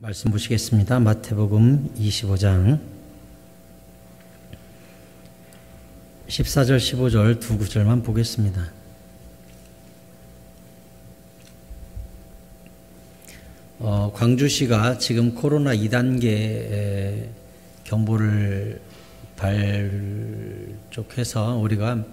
말씀 보시겠습니다. 마태복음 25장 14절 15절 두 구절만 보겠습니다. 광주시가 지금 코로나 2단계 경보를 발족해서 우리가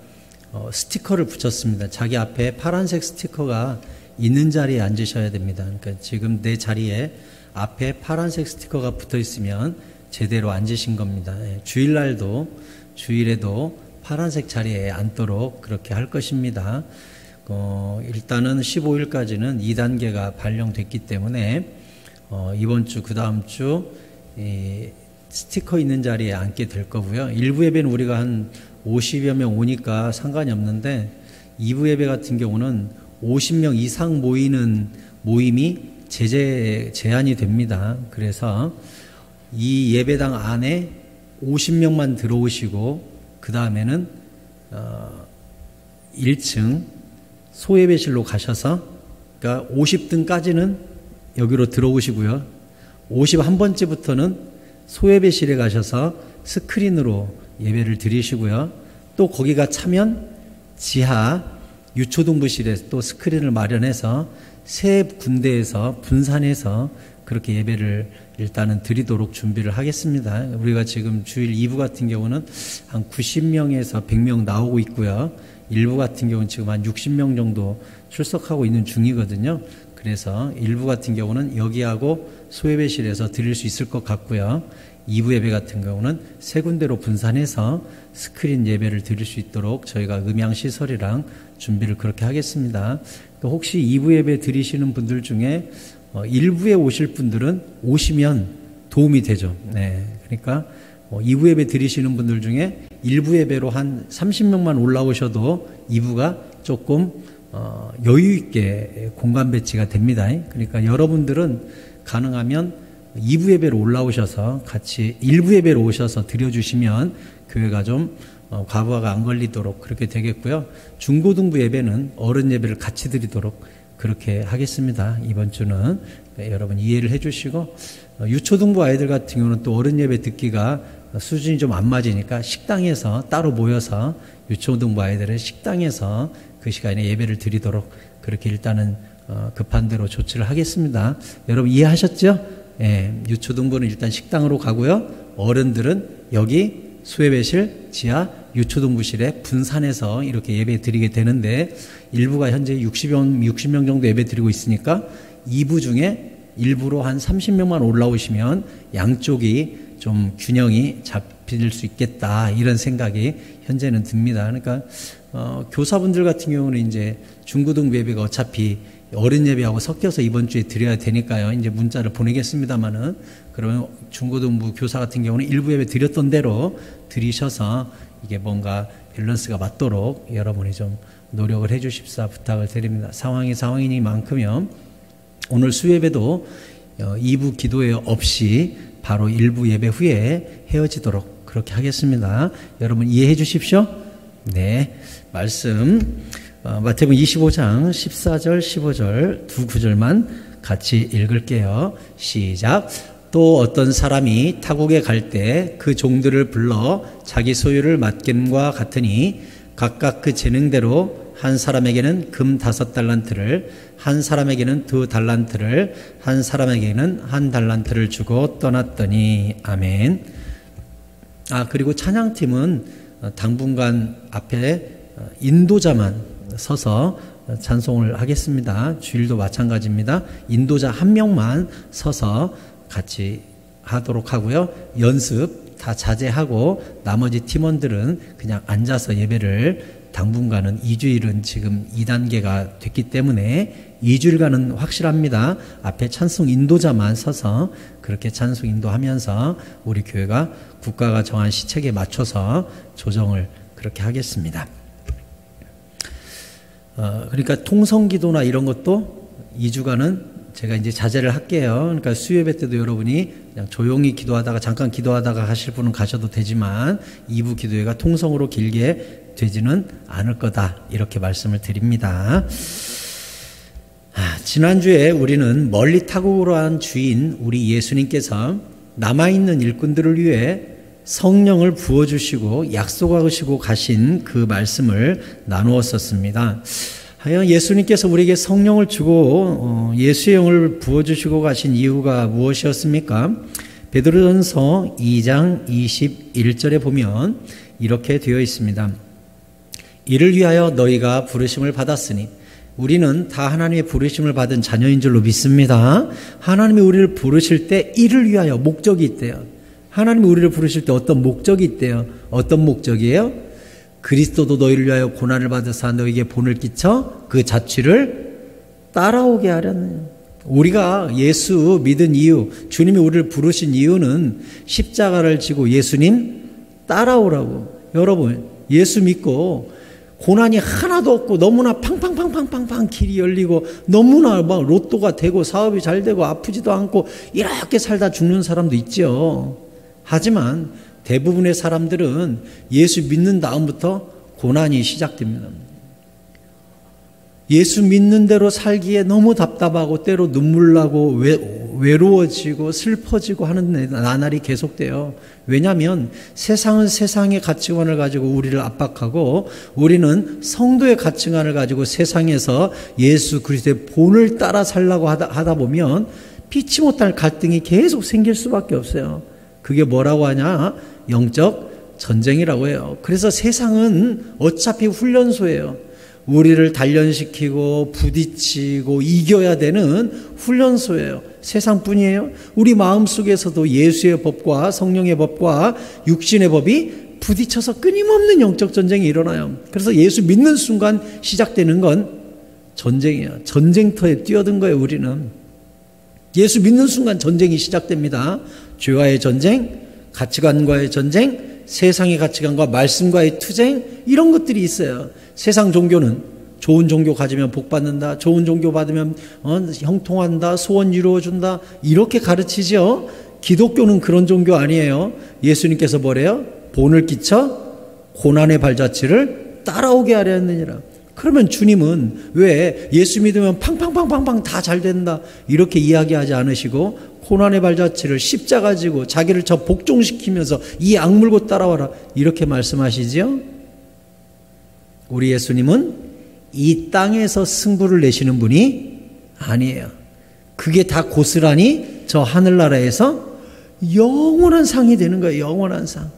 스티커를 붙였습니다. 자기 앞에 파란색 스티커가 있는 자리에 앉으셔야 됩니다. 그러니까 지금 내 자리에 앞에 파란색 스티커가 붙어 있으면 제대로 앉으신 겁니다. 주일에도 파란색 자리에 앉도록 그렇게 할 것입니다. 일단은 15일까지는 2단계가 발령됐기 때문에 이번 주, 그 다음 주 스티커 있는 자리에 앉게 될 거고요. 일부 예배는 우리가 한 50여 명 오니까 상관이 없는데 2부 예배 같은 경우는 50명 이상 모이는 모임이 제한이 됩니다. 그래서 이 예배당 안에 50명만 들어오시고 그 다음에는 1층 소예배실로 가셔서 그러니까 50등까지는 여기로 들어오시고요. 51번째부터는 소예배실에 가셔서 스크린으로 예배를 드리시고요. 또 거기가 차면 지하 유초등부실에 또 스크린을 마련해서 세 군데에서 분산해서 그렇게 예배를 일단은 드리도록 준비를 하겠습니다. 우리가 지금 주일 2부 같은 경우는 한 90명에서 100명 나오고 있고요. 1부 같은 경우는 지금 한 60명 정도 출석하고 있는 중이거든요. 그래서 1부 같은 경우는 여기하고 소예배실에서 드릴 수 있을 것 같고요. 2부 예배 같은 경우는 세 군데로 분산해서 스크린 예배를 드릴 수 있도록 저희가 음향시설이랑 준비를 그렇게 하겠습니다. 혹시 2부 예배 드리시는 분들 중에 1부에 오실 분들은 오시면 도움이 되죠. 네. 그러니까 2부 예배 드리시는 분들 중에 1부 예배로 한 30명만 올라오셔도 2부가 조금 여유 있게 공간 배치가 됩니다. 그러니까 여러분들은 가능하면 2부 예배로 올라오셔서 같이 1부 예배로 오셔서 드려주시면 교회가 좀 과부하가 안 걸리도록 그렇게 되겠고요. 중고등부 예배는 어른 예배를 같이 드리도록 그렇게 하겠습니다. 이번 주는 여러분 이해를 해주시고 유초등부 아이들 같은 경우는 또 어른 예배 듣기가 수준이 좀 안 맞으니까 식당에서 따로 모여서 유초등부 아이들은 식당에서 그 시간에 예배를 드리도록 그렇게 일단은 급한 대로 조치를 하겠습니다. 여러분 이해하셨죠? 예, 유초등부는 일단 식당으로 가고요. 어른들은 여기 수예배실, 지하, 유초등부실에 분산해서 이렇게 예배 드리게 되는데 1부가 현재 60명 정도 예배 드리고 있으니까 2부 중에 일부로 한 30명만 올라오시면 양쪽이 좀 균형이 잡힐 수 있겠다 이런 생각이 현재는 듭니다. 그러니까 교사분들 같은 경우는 이제 중고등부 예배가 어차피 어린 예배하고 섞여서 이번 주에 드려야 되니까요. 이제 문자를 보내겠습니다만은 그러면 중고등부 교사 같은 경우는 일부 예배 드렸던 대로 드리셔서 이게 뭔가 밸런스가 맞도록 여러분이 좀 노력을 해 주십사 부탁을 드립니다. 상황이 상황이니만큼요. 오늘 수예배도 2부 기도회 없이 바로 1부 예배 후에 헤어지도록 그렇게 하겠습니다. 여러분 이해해 주십시오. 네, 말씀 마태복음 25장 14절 15절 두 구절만 같이 읽을게요. 시작. 또 어떤 사람이 타국에 갈 때 그 종들을 불러 자기 소유를 맡김과 같으니 각각 그 재능대로 한 사람에게는 금 5달란트를 한 사람에게는 2달란트를 한 사람에게는 1달란트를 주고 떠났더니 아멘. 그리고 찬양팀은 당분간 앞에 인도자만 서서 찬송을 하겠습니다. 주일도 마찬가지입니다. 인도자 한 명만 서서 같이 하도록 하고요. 연습 다 자제하고 나머지 팀원들은 그냥 앉아서 예배를 당분간은 2주일은 지금 2단계가 됐기 때문에 2주일간은 확실합니다. 앞에 찬송 인도자만 서서 그렇게 찬송 인도하면서 우리 교회가 국가가 정한 시책에 맞춰서 조정을 그렇게 하겠습니다. 그러니까 통성기도나 이런 것도 2주간은 제가 이제 자제를 할게요. 그러니까 수요예배 때도 여러분이 그냥 조용히 기도하다가 잠깐 기도하다가 하실 분은 가셔도 되지만 2부 기도회가 통성으로 길게 되지는 않을 거다. 이렇게 말씀을 드립니다. 지난주에 우리는 멀리 타국으로 한 주인 우리 예수님께서 남아있는 일꾼들을 위해 성령을 부어주시고 약속하시고 가신 그 말씀을 나누었었습니다. 하여 예수님께서 우리에게 성령을 주고 예수의 영을 부어주시고 가신 이유가 무엇이었습니까? 베드로전서 2장 21절에 보면 이렇게 되어 있습니다. 이를 위하여 너희가 부르심을 받았으니, 우리는 다 하나님의 부르심을 받은 자녀인 줄로 믿습니다. 하나님이 우리를 부르실 때 이를 위하여 목적이 있대요. 하나님이 우리를 부르실 때 어떤 목적이 있대요. 어떤 목적이에요? 그리스도도 너희를 위하여 고난을 받으사 너희에게 본을 끼쳐 그 자취를 따라오게 하려는. 우리가 예수 믿은 이유, 주님이 우리를 부르신 이유는 십자가를 지고 예수님 따라오라고. 여러분, 예수 믿고 고난이 하나도 없고 너무나 팡팡팡팡팡팡 길이 열리고 너무나 막 로또가 되고 사업이 잘 되고 아프지도 않고 이렇게 살다 죽는 사람도 있죠. 하지만 대부분의 사람들은 예수 믿는 다음부터 고난이 시작됩니다. 예수 믿는 대로 살기에 너무 답답하고 때로 눈물 나고 외로워지고 슬퍼지고 하는 나날이 계속돼요. 왜냐하면 세상은 세상의 가치관을 가지고 우리를 압박하고 우리는 성도의 가치관을 가지고 세상에서 예수 그리스도의 본을 따라 살려고 하다 보면 피치 못할 갈등이 계속 생길 수밖에 없어요. 그게 뭐라고 하냐? 영적 전쟁이라고 해요. 그래서 세상은 어차피 훈련소예요. 우리를 단련시키고 부딪히고 이겨야 되는 훈련소예요. 세상뿐이에요. 우리 마음속에서도 예수의 법과 성령의 법과 육신의 법이 부딪혀서 끊임없는 영적 전쟁이 일어나요. 그래서 예수 믿는 순간 시작되는 건 전쟁이에요. 전쟁터에 뛰어든 거예요. 우리는 예수 믿는 순간 전쟁이 시작됩니다. 죄와의 전쟁, 가치관과의 전쟁, 세상의 가치관과 말씀과의 투쟁, 이런 것들이 있어요. 세상 종교는 좋은 종교 가지면 복 받는다, 좋은 종교 받으면 형통한다, 소원 이루어준다, 이렇게 가르치죠. 기독교는 그런 종교 아니에요. 예수님께서 뭐래요? 본을 끼쳐 고난의 발자취를 따라오게 하려 했느니라. 그러면 주님은 왜 예수 믿으면 팡팡팡팡팡 다 잘 된다 이렇게 이야기하지 않으시고 고난의 발자취를 십자가 지고 자기를 저 복종시키면서 이 악물고 따라와라 이렇게 말씀하시지요? 우리 예수님은 이 땅에서 승부를 내시는 분이 아니에요. 그게 다 고스란히 저 하늘나라에서 영원한 상이 되는 거예요. 영원한 상.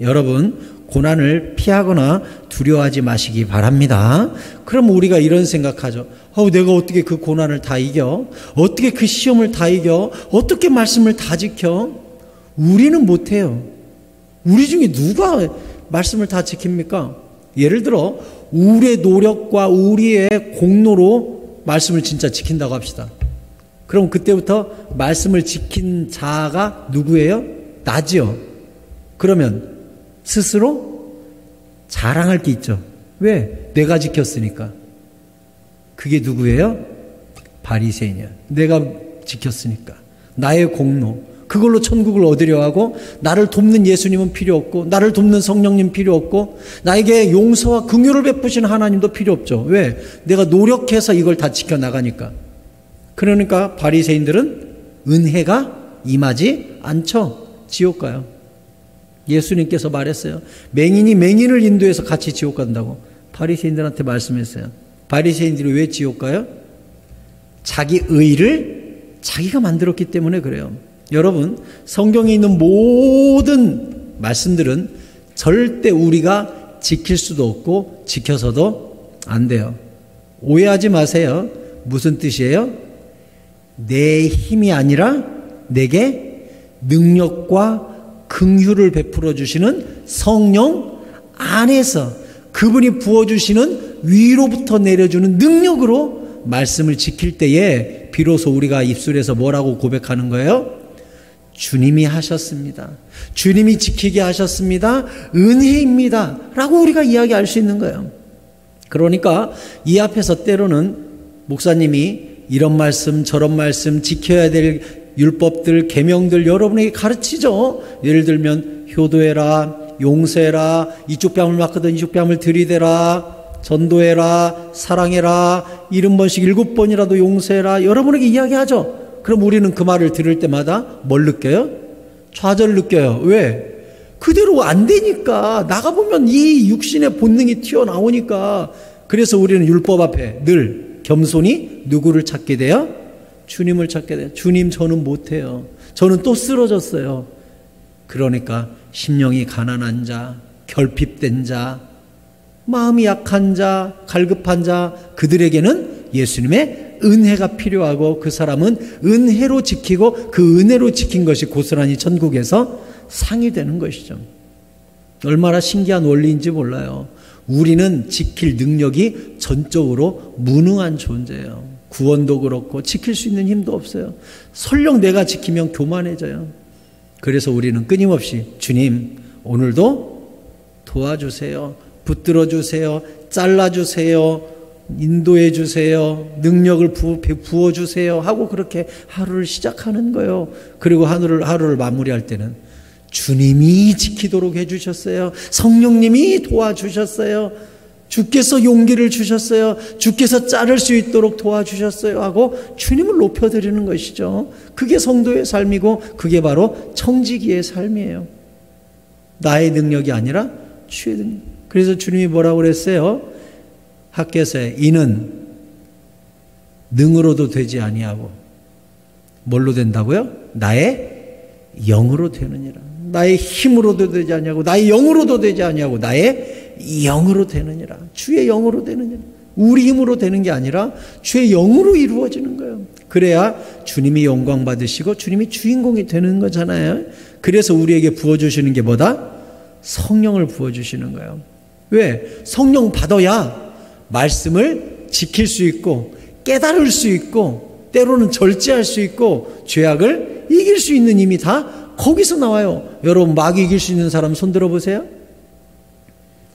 여러분, 고난을 피하거나 두려워하지 마시기 바랍니다. 그럼 우리가 이런 생각하죠. 내가 어떻게 그 고난을 다 이겨? 어떻게 그 시험을 다 이겨? 어떻게 말씀을 다 지켜? 우리는 못해요. 우리 중에 누가 말씀을 다 지킵니까? 예를 들어 우리의 노력과 우리의 공로로 말씀을 진짜 지킨다고 합시다. 그럼 그때부터 말씀을 지킨 자가 누구예요? 나지요. 그러면 스스로 자랑할 게 있죠. 왜? 내가 지켰으니까. 그게 누구예요? 바리새인이야. 내가 지켰으니까. 나의 공로. 그걸로 천국을 얻으려 하고 나를 돕는 예수님은 필요 없고 나를 돕는 성령님 필요 없고 나에게 용서와 긍휼을 베푸시는 하나님도 필요 없죠. 왜? 내가 노력해서 이걸 다 지켜나가니까. 그러니까 바리새인들은 은혜가 임하지 않죠. 지옥 가요. 예수님께서 말했어요. 맹인이 맹인을 인도해서 같이 지옥 간다고 바리새인들한테 말씀했어요. 바리새인들이 왜 지옥 가요? 자기 의를 자기가 만들었기 때문에 그래요. 여러분, 성경에 있는 모든 말씀들은 절대 우리가 지킬 수도 없고 지켜서도 안 돼요. 오해하지 마세요. 무슨 뜻이에요? 내 힘이 아니라 내게 능력과 긍휼을 베풀어 주시는 성령 안에서 그분이 부어주시는 위로부터 내려주는 능력으로 말씀을 지킬 때에 비로소 우리가 입술에서 뭐라고 고백하는 거예요? 주님이 하셨습니다. 주님이 지키게 하셨습니다. 은혜입니다. 라고 우리가 이야기할 수 있는 거예요. 그러니까 이 앞에서 때로는 목사님이 이런 말씀 저런 말씀 지켜야 될 율법들 계명들 여러분에게 가르치죠. 예를 들면 효도해라, 용서해라, 이쪽 뺨을 맞거든 이쪽 뺨을 들이대라, 전도해라, 사랑해라, 70번씩 7번이라도 용서해라, 여러분에게 이야기하죠. 그럼 우리는 그 말을 들을 때마다 뭘 느껴요? 좌절을 느껴요. 왜? 그대로 안 되니까. 나가보면 이 육신의 본능이 튀어나오니까. 그래서 우리는 율법 앞에 늘 겸손히 누구를 찾게 돼요? 주님을 찾게 돼요. 주님, 저는 못해요. 저는 또 쓰러졌어요. 그러니까 심령이 가난한 자, 결핍된 자, 마음이 약한 자, 갈급한 자, 그들에게는 예수님의 은혜가 필요하고 그 사람은 은혜로 지키고 그 은혜로 지킨 것이 고스란히 천국에서 상이 되는 것이죠. 얼마나 신기한 원리인지 몰라요. 우리는 지킬 능력이 전적으로 무능한 존재예요. 구원도 그렇고 지킬 수 있는 힘도 없어요. 설령 내가 지키면 교만해져요. 그래서 우리는 끊임없이 주님, 오늘도 도와주세요. 붙들어 주세요. 잘라주세요. 인도해 주세요. 능력을 부어주세요. 하고 그렇게 하루를 시작하는 거예요. 그리고 하루를 마무리할 때는 주님이 지키도록 해주셨어요. 성령님이 도와주셨어요. 주께서 용기를 주셨어요. 주께서 자를 수 있도록 도와주셨어요. 하고 주님을 높여드리는 것이죠. 그게 성도의 삶이고 그게 바로 청지기의 삶이에요. 나의 능력이 아니라 주의 능력. 그래서 주님이 뭐라고 그랬어요? 학개서에 이는 능으로도 되지 아니하고 뭘로 된다고요? 나의 영으로 되느니라. 나의 힘으로도 되지 아니하고 나의 영으로도 되지 아니하고 나의 영으로 되느니라. 주의 영으로 되느니라. 우리 힘으로 되는 게 아니라 주의 영으로 이루어지는 거예요. 그래야 주님이 영광 받으시고 주님이 주인공이 되는 거잖아요. 그래서 우리에게 부어주시는 게 뭐다? 성령을 부어주시는 거예요. 왜? 성령 받아야 말씀을 지킬 수 있고 깨달을 수 있고 때로는 절제할 수 있고 죄악을 이길 수 있는 힘이 다 거기서 나와요. 여러분, 마귀 이길 수 있는 사람 손 들어보세요.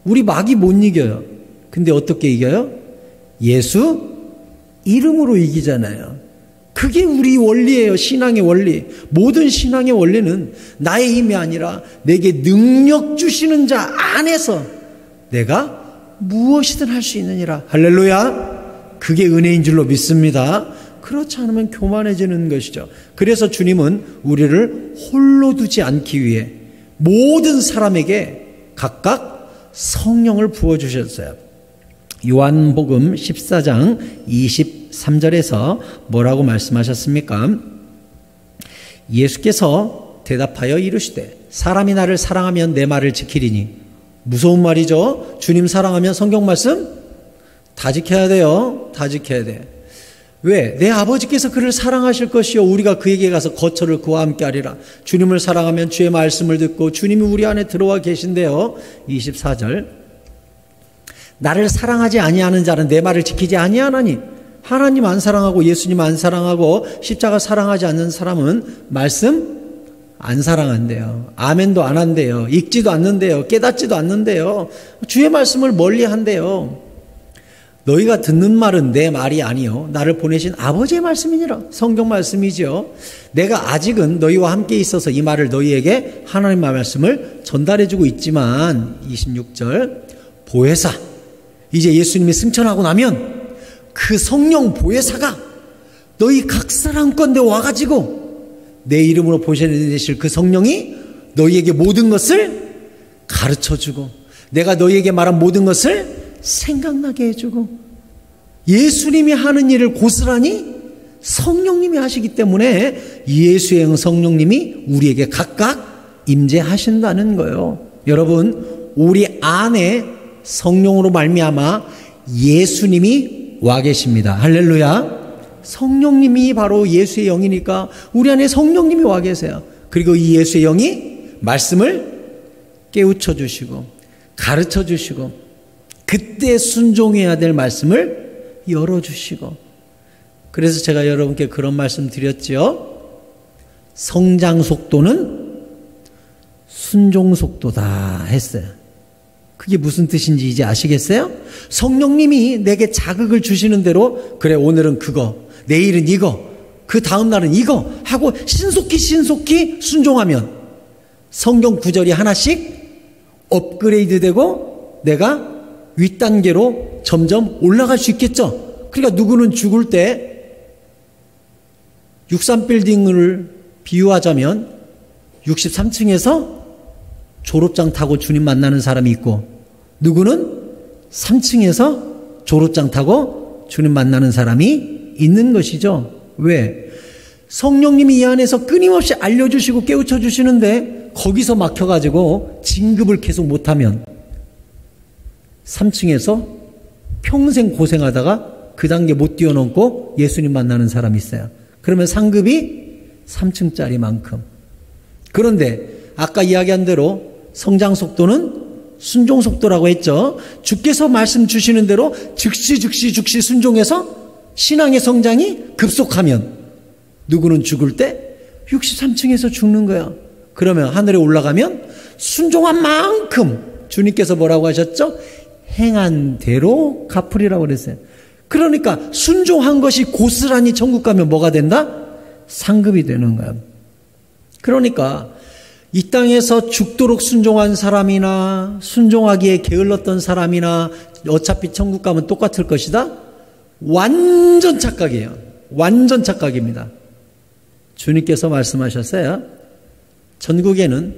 우리 마귀 못 이겨요. 근데 어떻게 이겨요? 예수 이름으로 이기잖아요. 그게 우리 원리예요. 신앙의 원리. 모든 신앙의 원리는 나의 힘이 아니라 내게 능력 주시는 자 안에서 내가 무엇이든 할 수 있느니라. 할렐루야. 그게 은혜인 줄로 믿습니다. 그렇지 않으면 교만해지는 것이죠. 그래서 주님은 우리를 홀로 두지 않기 위해 모든 사람에게 각각 성령을 부어주셨어요. 요한복음 14장 23절에서 뭐라고 말씀하셨습니까? 예수께서 대답하여 이르시되 사람이 나를 사랑하면 내 말을 지키리니. 무서운 말이죠. 주님 사랑하면 성경 말씀 다 지켜야 돼요. 다 지켜야 돼. 왜? 내 아버지께서 그를 사랑하실 것이요 우리가 그에게 가서 거처를 그와 함께 하리라. 주님을 사랑하면 주의 말씀을 듣고 주님이 우리 안에 들어와 계신데요. 24절 나를 사랑하지 아니하는 자는 내 말을 지키지 아니하나니. 하나님 안 사랑하고 예수님 안 사랑하고 십자가 사랑하지 않는 사람은 말씀 안 사랑한대요. 아멘도 안 한대요. 읽지도 않는데요. 깨닫지도 않는데요. 주의 말씀을 멀리 한대요. 너희가 듣는 말은 내 말이 아니요 나를 보내신 아버지의 말씀이니라. 성경 말씀이죠. 내가 아직은 너희와 함께 있어서 이 말을 너희에게 하나님의 말씀을 전달해주고 있지만 26절 보혜사, 이제 예수님이 승천하고 나면 그 성령 보혜사가 너희 각 사람 건데 와가지고 내 이름으로 보내실 그 성령이 너희에게 모든 것을 가르쳐주고 내가 너희에게 말한 모든 것을 생각나게 해주고 예수님이 하는 일을 고스란히 성령님이 하시기 때문에 예수의 성령님이 우리에게 각각 임재하신다는 거예요. 여러분, 우리 안에 성령으로 말미암아 예수님이 와 계십니다. 할렐루야. 성령님이 바로 예수의 영이니까 우리 안에 성령님이 와 계세요. 그리고 이 예수의 영이 말씀을 깨우쳐 주시고 가르쳐 주시고 그때 순종해야 될 말씀을 열어주시고. 그래서 제가 여러분께 그런 말씀 드렸죠. 성장 속도는 순종 속도다 했어요. 그게 무슨 뜻인지 이제 아시겠어요? 성령님이 내게 자극을 주시는 대로 그래 오늘은 그거, 내일은 이거, 그 다음 날은 이거 하고 신속히 순종하면 성경 구절이 하나씩 업그레이드 되고 내가 윗단계로 점점 올라갈 수 있겠죠. 그러니까 누구는 죽을 때 63빌딩을 비유하자면 63층에서 졸업장 타고 주님 만나는 사람이 있고, 누구는 3층에서 졸업장 타고 주님 만나는 사람이 있는 것이죠. 왜? 성령님이 이 안에서 끊임없이 알려주시고 깨우쳐 주시는데 거기서 막혀가지고 진급을 계속 못하면 3층에서 평생 고생하다가 그 단계 못 뛰어넘고 예수님 만나는 사람이 있어요. 그러면 상급이 3층짜리만큼. 그런데 아까 이야기한 대로 성장 속도는 순종 속도라고 했죠. 주께서 말씀 주시는 대로 즉시 순종해서 신앙의 성장이 급속하면 누구는 죽을 때 63층에서 죽는 거야. 그러면 하늘에 올라가면 순종한 만큼 주님께서 뭐라고 하셨죠? 행한 대로 갚으리라고 그랬어요. 그러니까 순종한 것이 고스란히 천국 가면 뭐가 된다? 상급이 되는 거야. 그러니까 이 땅에서 죽도록 순종한 사람이나 순종하기에 게을렀던 사람이나 어차피 천국 가면 똑같을 것이다? 완전 착각이에요. 완전 착각입니다. 주님께서 말씀하셨어요. 전국에는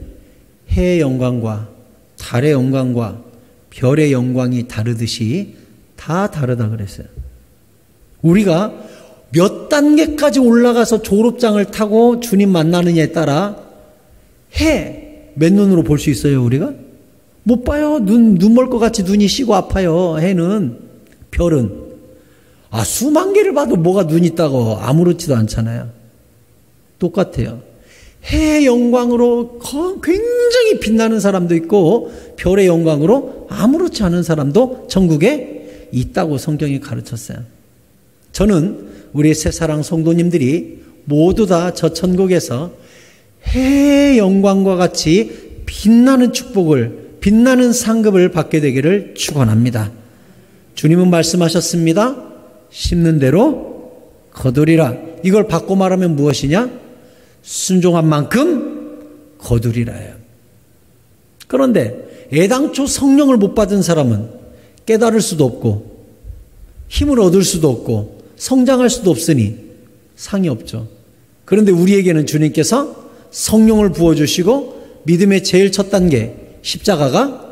해의 영광과 달의 영광과 별의 영광이 다르듯이 다 다르다 그랬어요. 우리가 몇 단계까지 올라가서 졸업장을 타고 주님 만나느냐에 따라 해 맨눈으로 볼 수 있어요, 우리가? 못 봐요. 눈 멀 것 같이 눈이 시고 아파요. 해는. 별은. 수만 개를 봐도 뭐가 눈 있다고 아무렇지도 않잖아요. 똑같아요. 해의 영광으로 굉장히 빛나는 사람도 있고 별의 영광으로 아무렇지 않은 사람도 천국에 있다고 성경이 가르쳤어요. 저는 우리 새사랑 성도님들이 모두 다 저 천국에서 해의 영광과 같이 빛나는 축복을, 빛나는 상급을 받게 되기를 축원합니다. 주님은 말씀하셨습니다. 심는 대로 거두리라. 이걸 바꿔 말하면 무엇이냐? 순종한 만큼 거두리라예요. 그런데 애당초 성령을 못 받은 사람은 깨달을 수도 없고 힘을 얻을 수도 없고 성장할 수도 없으니 상이 없죠. 그런데 우리에게는 주님께서 성령을 부어주시고 믿음의 제일 첫 단계 십자가가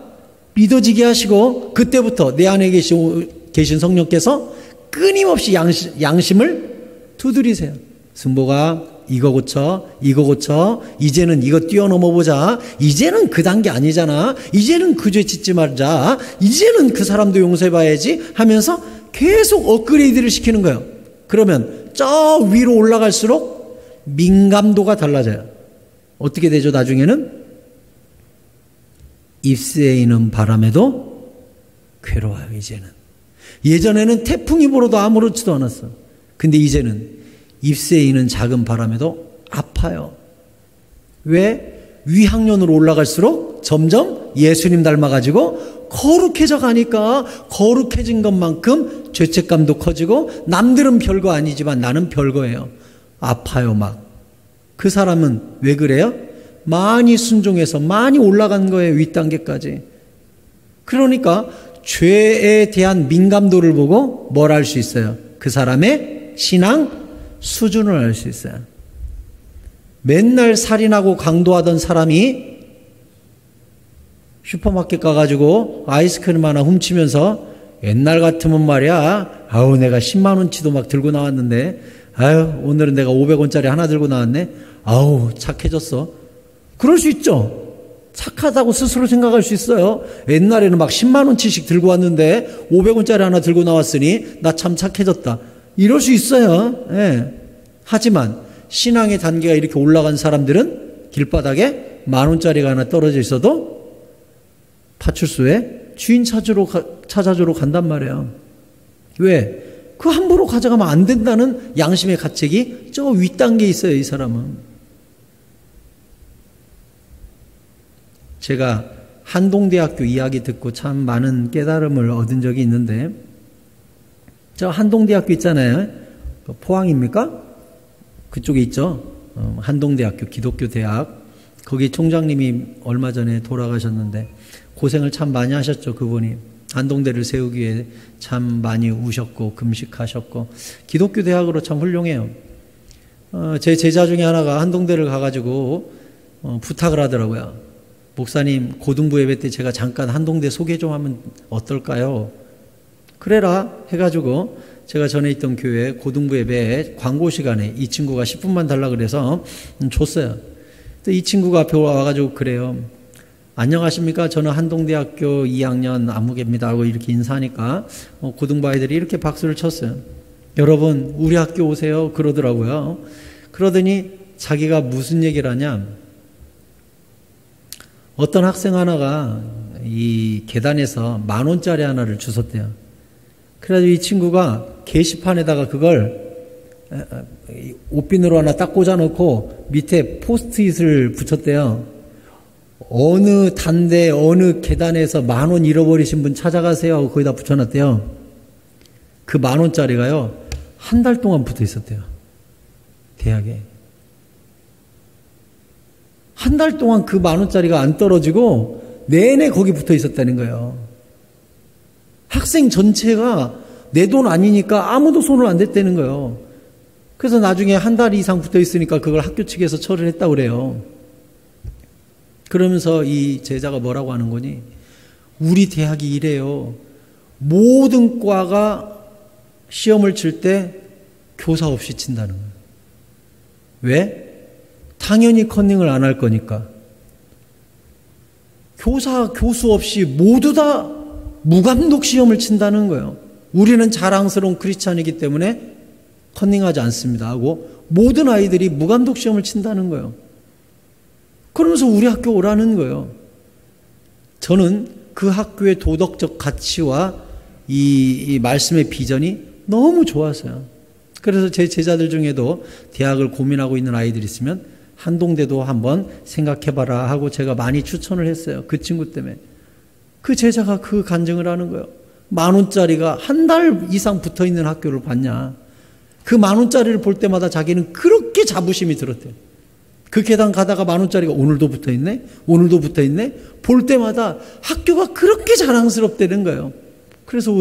믿어지게 하시고 그때부터 내 안에 계신 성령께서 끊임없이 양심을 두드리세요. 승보가 이거 고쳐, 이제는 이거 뛰어넘어 보자. 이제는 그 단계 아니잖아. 이제는 그 죄 짓지 말자. 이제는 그 사람도 용서해봐야지 하면서 계속 업그레이드를 시키는 거예요. 그러면 저 위로 올라갈수록 민감도가 달라져요. 어떻게 되죠? 나중에는 입새에 있는 바람에도 괴로워요. 이제는. 예전에는 태풍이 불어도 아무렇지도 않았어. 근데 이제는 입새에 있는 작은 바람에도 아파요. 왜? 위학년으로 올라갈수록 점점 예수님 닮아가지고 거룩해져 가니까 거룩해진 것만큼 죄책감도 커지고 남들은 별거 아니지만 나는 별거예요. 아파요 막. 그 사람은 왜 그래요? 많이 순종해서 많이 올라간 거예요. 윗단계까지. 그러니까 죄에 대한 민감도를 보고 뭘 알 수 있어요? 그 사람의 신앙 수준을 알 수 있어요. 맨날 살인하고 강도하던 사람이 슈퍼마켓 가가지고 아이스크림 하나 훔치면서 옛날 같으면 말이야, 내가 10만원치도 막 들고 나왔는데, 오늘은 내가 500원짜리 하나 들고 나왔네. 착해졌어. 그럴 수 있죠. 착하다고 스스로 생각할 수 있어요. 옛날에는 막 10만원치씩 들고 왔는데 500원짜리 하나 들고 나왔으니 나 참 착해졌다. 이럴 수 있어요. 예. 하지만 신앙의 단계가 이렇게 올라간 사람들은 길바닥에 10,000원짜리가 하나 떨어져 있어도 파출소에 주인 찾아주러 간단 말이에요. 왜? 그 함부로 가져가면 안 된다는 양심의 가책이 저 윗단계에 있어요. 이 사람은. 제가 한동대학교 이야기 듣고 참 많은 깨달음을 얻은 적이 있는데, 저 한동대학교 있잖아요. 포항입니까? 그쪽에 있죠. 한동대학교 기독교 대학. 거기 총장님이 얼마 전에 돌아가셨는데 고생을 참 많이 하셨죠. 그분이. 한동대를 세우기 위해 참 많이 우셨고 금식하셨고 기독교 대학으로 참 훌륭해요. 제 제자 중에 하나가 한동대를 가가지고 부탁을 하더라고요. 목사님, 고등부 예배 때 제가 잠깐 한동대 소개 좀 하면 어떨까요? 그래라 해가지고 제가 전에 있던 교회 고등부 예배 광고 시간에 이 친구가 10분만 달라 그래서 줬어요. 또 이 친구가 앞에 와가지고 그래요. 안녕하십니까? 저는 한동대학교 2학년 안무개입니다 하고 이렇게 인사하니까 고등부 아이들이 이렇게 박수를 쳤어요. 여러분 우리 학교 오세요 그러더라고요. 그러더니 자기가 무슨 얘기를 하냐, 어떤 학생 하나가 이 계단에서 10,000원짜리 하나를 주웠대요. 그래가지고 이 친구가 게시판에다가 그걸 옷비누로 하나 딱 꽂아놓고 밑에 포스트잇을 붙였대요. 어느 단대 어느 계단에서 10,000원 잃어버리신 분 찾아가세요 하고 거기다 붙여놨대요. 그 10,000원짜리가요 1달 동안 붙어 있었대요. 대학에. 1달 동안 그 10,000원짜리가 안 떨어지고 내내 거기 붙어 있었다는 거예요. 학생 전체가 내 돈 아니니까 아무도 손을 안 댔다는 거예요. 그래서 나중에 1달 이상 붙어 있으니까 그걸 학교 측에서 처리를 했다고 그래요. 그러면서 이 제자가 뭐라고 하는 거니? 우리 대학이 이래요. 모든 과가 시험을 칠 때 교사 없이 친다는 거예요. 왜? 당연히 컨닝을 안 할 거니까. 교수 없이 모두 다 무감독 시험을 친다는 거예요. 우리는 자랑스러운 크리스찬이기 때문에 컨닝하지 않습니다 하고 모든 아이들이 무감독 시험을 친다는 거예요. 그러면서 우리 학교 오라는 거예요. 저는 그 학교의 도덕적 가치와 이 말씀의 비전이 너무 좋았어요. 그래서 제 제자들 중에도 대학을 고민하고 있는 아이들이 있으면 한동대도 한번 생각해봐라 하고 제가 많이 추천을 했어요. 그 친구 때문에. 그 제자가 그 간증을 하는 거예요. 10,000원짜리가 1달 이상 붙어있는 학교를 봤냐. 그 10,000원짜리를 볼 때마다 자기는 그렇게 자부심이 들었대요. 그 계단 가다가 10,000원짜리가 오늘도 붙어있네? 오늘도 붙어있네? 볼 때마다 학교가 그렇게 자랑스럽다는 거예요. 그래서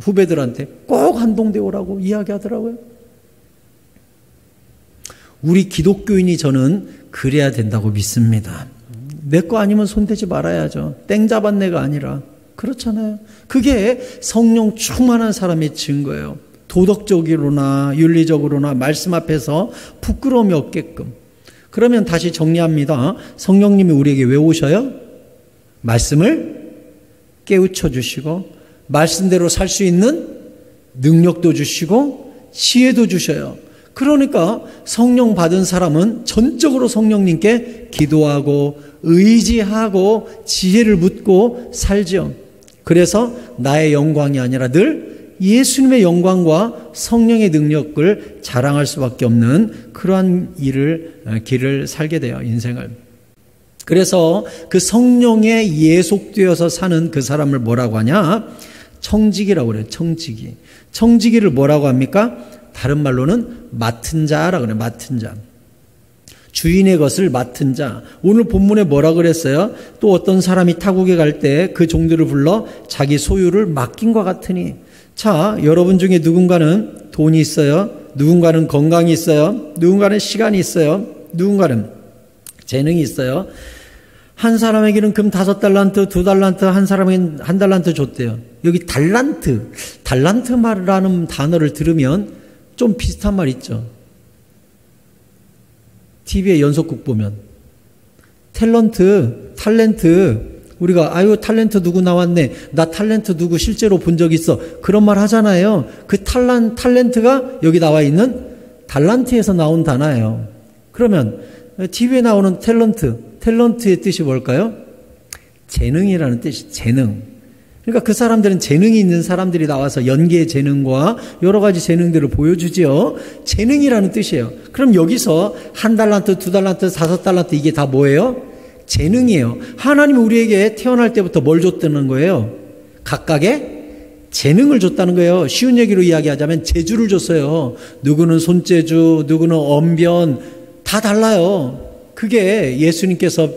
후배들한테 꼭 한동대 오라고 이야기하더라고요. 우리 기독교인이 저는 그래야 된다고 믿습니다. 내 거 아니면 손대지 말아야죠. 땡 잡았네가 아니라. 그렇잖아요. 그게 성령 충만한 사람의 증거예요. 도덕적으로나 윤리적으로나 말씀 앞에서 부끄러움이 없게끔. 그러면 다시 정리합니다. 성령님이 우리에게 왜 오셔요? 말씀을 깨우쳐 주시고 말씀대로 살 수 있는 능력도 주시고 지혜도 주셔요. 그러니까 성령 받은 사람은 전적으로 성령님께 기도하고 의지하고 지혜를 묻고 살죠. 그래서 나의 영광이 아니라 늘 예수님의 영광과 성령의 능력을 자랑할 수밖에 없는 그러한 길을 살게 돼요. 인생을. 그래서 그 성령에 예속되어서 사는 그 사람을 뭐라고 하냐? 청지기라고 그래요. 청지기. 청지기를 뭐라고 합니까? 다른 말로는 맡은 자라고 그래요. 맡은 자. 주인의 것을 맡은 자. 오늘 본문에 뭐라 그랬어요? 또 어떤 사람이 타국에 갈 때 그 종들을 불러 자기 소유를 맡긴 것 같으니. 자, 여러분 중에 누군가는 돈이 있어요. 누군가는 건강이 있어요. 누군가는 시간이 있어요. 누군가는 재능이 있어요. 한 사람에게는 금 5달란트, 2달란트, 한 사람에게는 1달란트 줬대요. 여기 달란트 말이라는 단어를 들으면 좀 비슷한 말 있죠. TV에 연속극 보면 탤런트 우리가 탤런트 누구 나왔네, 나 탤런트 누구 실제로 본 적 있어, 그런 말 하잖아요. 그 탤런트가 여기 나와 있는 달란트에서 나온 단어예요. 그러면 TV에 나오는 탤런트의 뜻이 뭘까요? 재능이라는 뜻이 재능. 그러니까 그 사람들은 재능이 있는 사람들이 나와서 연기의 재능과 여러 가지 재능들을 보여주지요. 재능이라는 뜻이에요. 그럼 여기서 1달란트, 2달란트, 5달란트 이게 다 뭐예요? 재능이에요. 하나님이 우리에게 태어날 때부터 뭘 줬다는 거예요? 각각의 재능을 줬다는 거예요. 쉬운 얘기로 이야기하자면 재주를 줬어요. 누구는 손재주, 누구는 언변, 다 달라요. 그게 예수님께서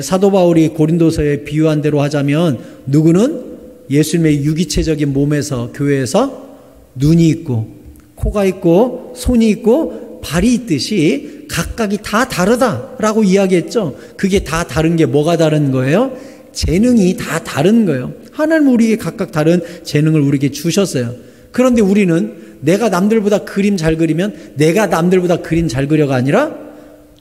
사도 바울이 고린도서에 비유한 대로 하자면 누구는 예수님의 유기체적인 몸에서, 교회에서 눈이 있고 코가 있고 손이 있고 발이 있듯이 각각이 다 다르다라고 이야기했죠. 그게 다 다른 게 뭐가 다른 거예요? 재능이 다 다른 거예요. 하나님 우리에게 각각 다른 재능을 우리에게 주셨어요. 그런데 우리는 내가 남들보다 그림 잘 그리면 내가 남들보다 그림 잘 그려가 아니라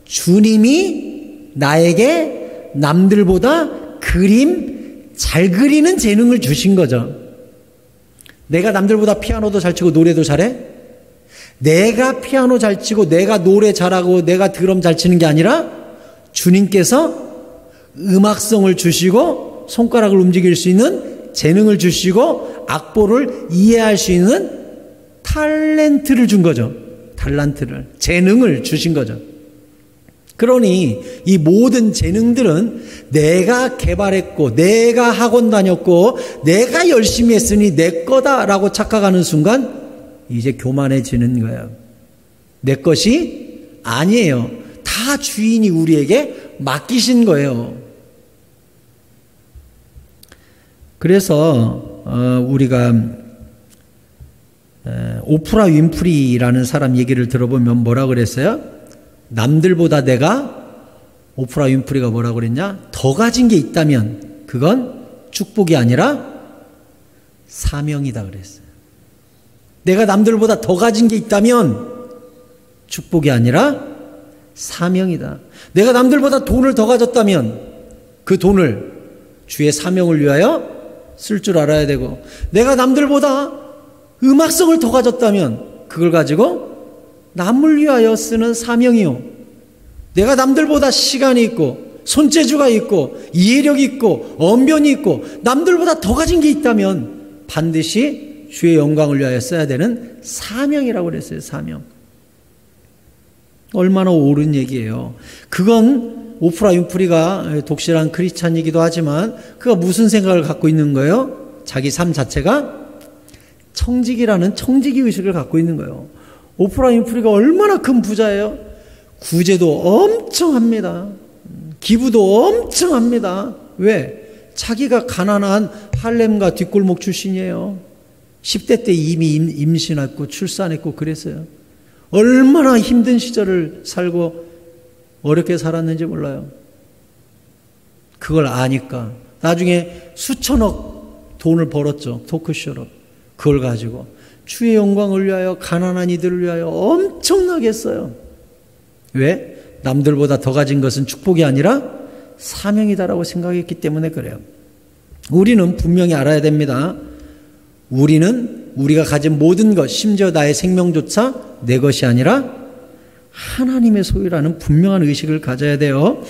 주님이 나에게 남들보다 그림 잘 그리는 재능을 주신 거죠. 내가 남들보다 피아노도 잘 치고 노래도 잘해? 내가 피아노 잘 치고 내가 노래 잘하고 내가 드럼 잘 치는 게 아니라 주님께서 음악성을 주시고 손가락을 움직일 수 있는 재능을 주시고 악보를 이해할 수 있는 탤런트를 준 거죠. 달란트를, 재능을 주신 거죠. 그러니 이 모든 재능들은 내가 개발했고 내가 학원 다녔고 내가 열심히 했으니 내 거다라고 착각하는 순간 이제 교만해지는 거예요. 내 것이 아니에요. 다 주인이 우리에게 맡기신 거예요. 그래서 우리가 오프라 윈프리라는 사람 얘기를 들어보면 뭐라 그랬어요? 남들보다 내가, 오프라 윈프리가 뭐라 그랬냐? 더 가진 게 있다면 그건 축복이 아니라 사명이다 그랬어요. 내가 남들보다 더 가진 게 있다면 축복이 아니라 사명이다. 내가 남들보다 돈을 더 가졌다면 그 돈을 주의 사명을 위하여 쓸 줄 알아야 되고, 내가 남들보다 음악성을 더 가졌다면 그걸 가지고 남을 위하여 쓰는 사명이요. 내가 남들보다 시간이 있고 손재주가 있고 이해력이 있고 언변이 있고 남들보다 더 가진 게 있다면 반드시 주의 영광을 위하여 써야 되는 사명이라고 그랬어요. 사명. 얼마나 옳은 얘기예요. 그건 오프라 윈프리가 독실한 크리스찬이기도 하지만 그가 무슨 생각을 갖고 있는 거예요? 자기 삶 자체가 청직이라는 청지기 의식을 갖고 있는 거예요. 오프라 윈프리가 얼마나 큰 부자예요? 구제도 엄청 합니다. 기부도 엄청 합니다. 왜? 자기가 가난한 할렘과 뒷골목 출신이에요. 10대 때 이미 임신했고 출산했고 그랬어요. 얼마나 힘든 시절을 살고 어렵게 살았는지 몰라요. 그걸 아니까 나중에 수천억 돈을 벌었죠. 토크쇼로. 그걸 가지고 주의 영광을 위하여 가난한 이들을 위하여 엄청나게 했어요. 왜? 남들보다 더 가진 것은 축복이 아니라 사명이다라고 생각했기 때문에 그래요. 우리는 분명히 알아야 됩니다. 우리는 우리가 가진 모든 것, 심지어 나의 생명조차 내 것이 아니라 하나님의 소유라는 분명한 의식을 가져야 돼요.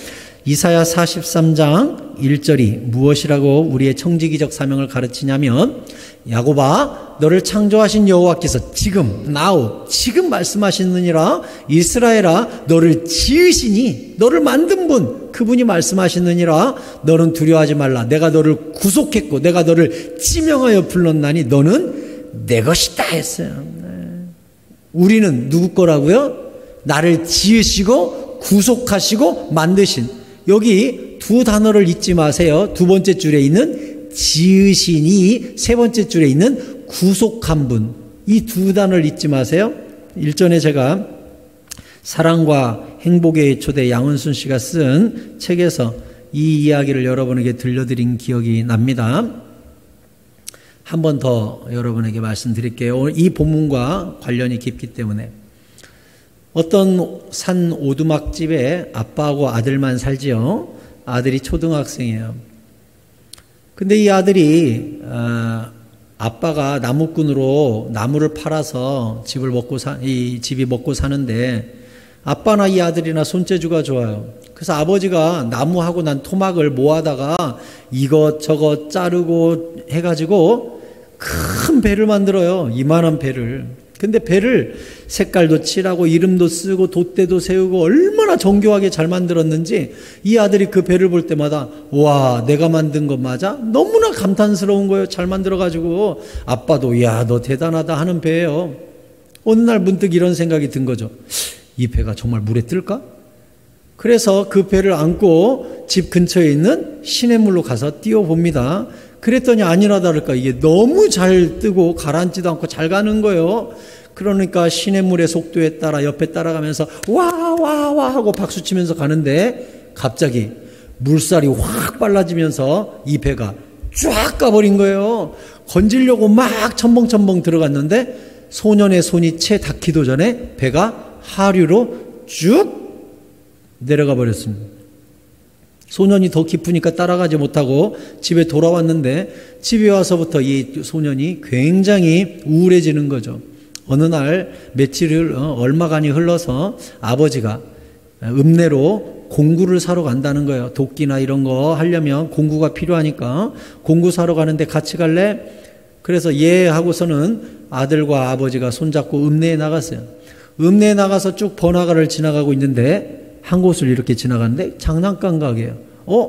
이사야 43장 1절이 무엇이라고 우리의 청지기적 사명을 가르치냐면, 야곱아 너를 창조하신 여호와께서 지금 지금 말씀하시느니라. 이스라엘아 너를 지으시니, 너를 만든 분 그분이 말씀하시느니라. 너는 두려워하지 말라. 내가 너를 구속했고 내가 너를 지명하여 불렀나니 너는 내 것이다 했어요. 우리는 누구 거라고요? 나를 지으시고 구속하시고 만드신, 여기 두 단어를 잊지 마세요. 두 번째 줄에 있는 지으시니, 세 번째 줄에 있는 구속한 분, 이 두 단어를 잊지 마세요. 일전에 제가 사랑과 행복의 초대 양은순 씨가 쓴 책에서 이 이야기를 여러분에게 들려드린 기억이 납니다. 한 번 더 여러분에게 말씀드릴게요. 이 본문과 관련이 깊기 때문에. 어떤 산 오두막집에 아빠하고 아들만 살지요. 아들이 초등학생이에요. 근데 이 아들이 아빠가 나무꾼으로 나무를 팔아서 이 집이 먹고 사는데, 아빠나 이 아들이나 손재주가 좋아요. 그래서 아버지가 나무하고 난 토막을 모아다가 이것저것 자르고 해가지고 큰 배를 만들어요. 이만한 배를. 근데 배를 색깔도 칠하고 이름도 쓰고 돛대도 세우고 얼마나 정교하게 잘 만들었는지 이 아들이 그 배를 볼 때마다 와, 내가 만든 거 맞아? 너무나 감탄스러운 거예요. 잘 만들어가지고. 아빠도 야, 너 대단하다 하는 배예요. 어느 날 문득 이런 생각이 든 거죠. 이 배가 정말 물에 뜰까? 그래서 그 배를 안고 집 근처에 있는 시냇물로 가서 뛰어봅니다. 그랬더니 아니나 다를까 이게 너무 잘 뜨고 가라앉지도 않고 잘 가는 거예요. 그러니까 시냇물의 속도에 따라 옆에 따라가면서 와 하고 박수치면서 가는데 갑자기 물살이 확 빨라지면서 이 배가 쫙 가버린 거예요. 건지려고 막 첨벙첨벙 들어갔는데 소년의 손이 채 닿기도 전에 배가 하류로 쭉 내려가 버렸습니다. 소년이 더 깊으니까 따라가지 못하고 집에 돌아왔는데 집에 와서부터 이 소년이 굉장히 우울해지는 거죠. 어느 날 며칠을 얼마간이 흘러서 아버지가 읍내로 공구를 사러 간다는 거예요. 도끼나 이런 거 하려면 공구가 필요하니까 공구 사러 가는데 같이 갈래? 그래서 예 하고서는 아들과 아버지가 손잡고 읍내에 나갔어요. 읍내에 나가서 쭉 번화가를 지나가고 있는데 한 곳을 이렇게 지나가는데 장난감 가게예요.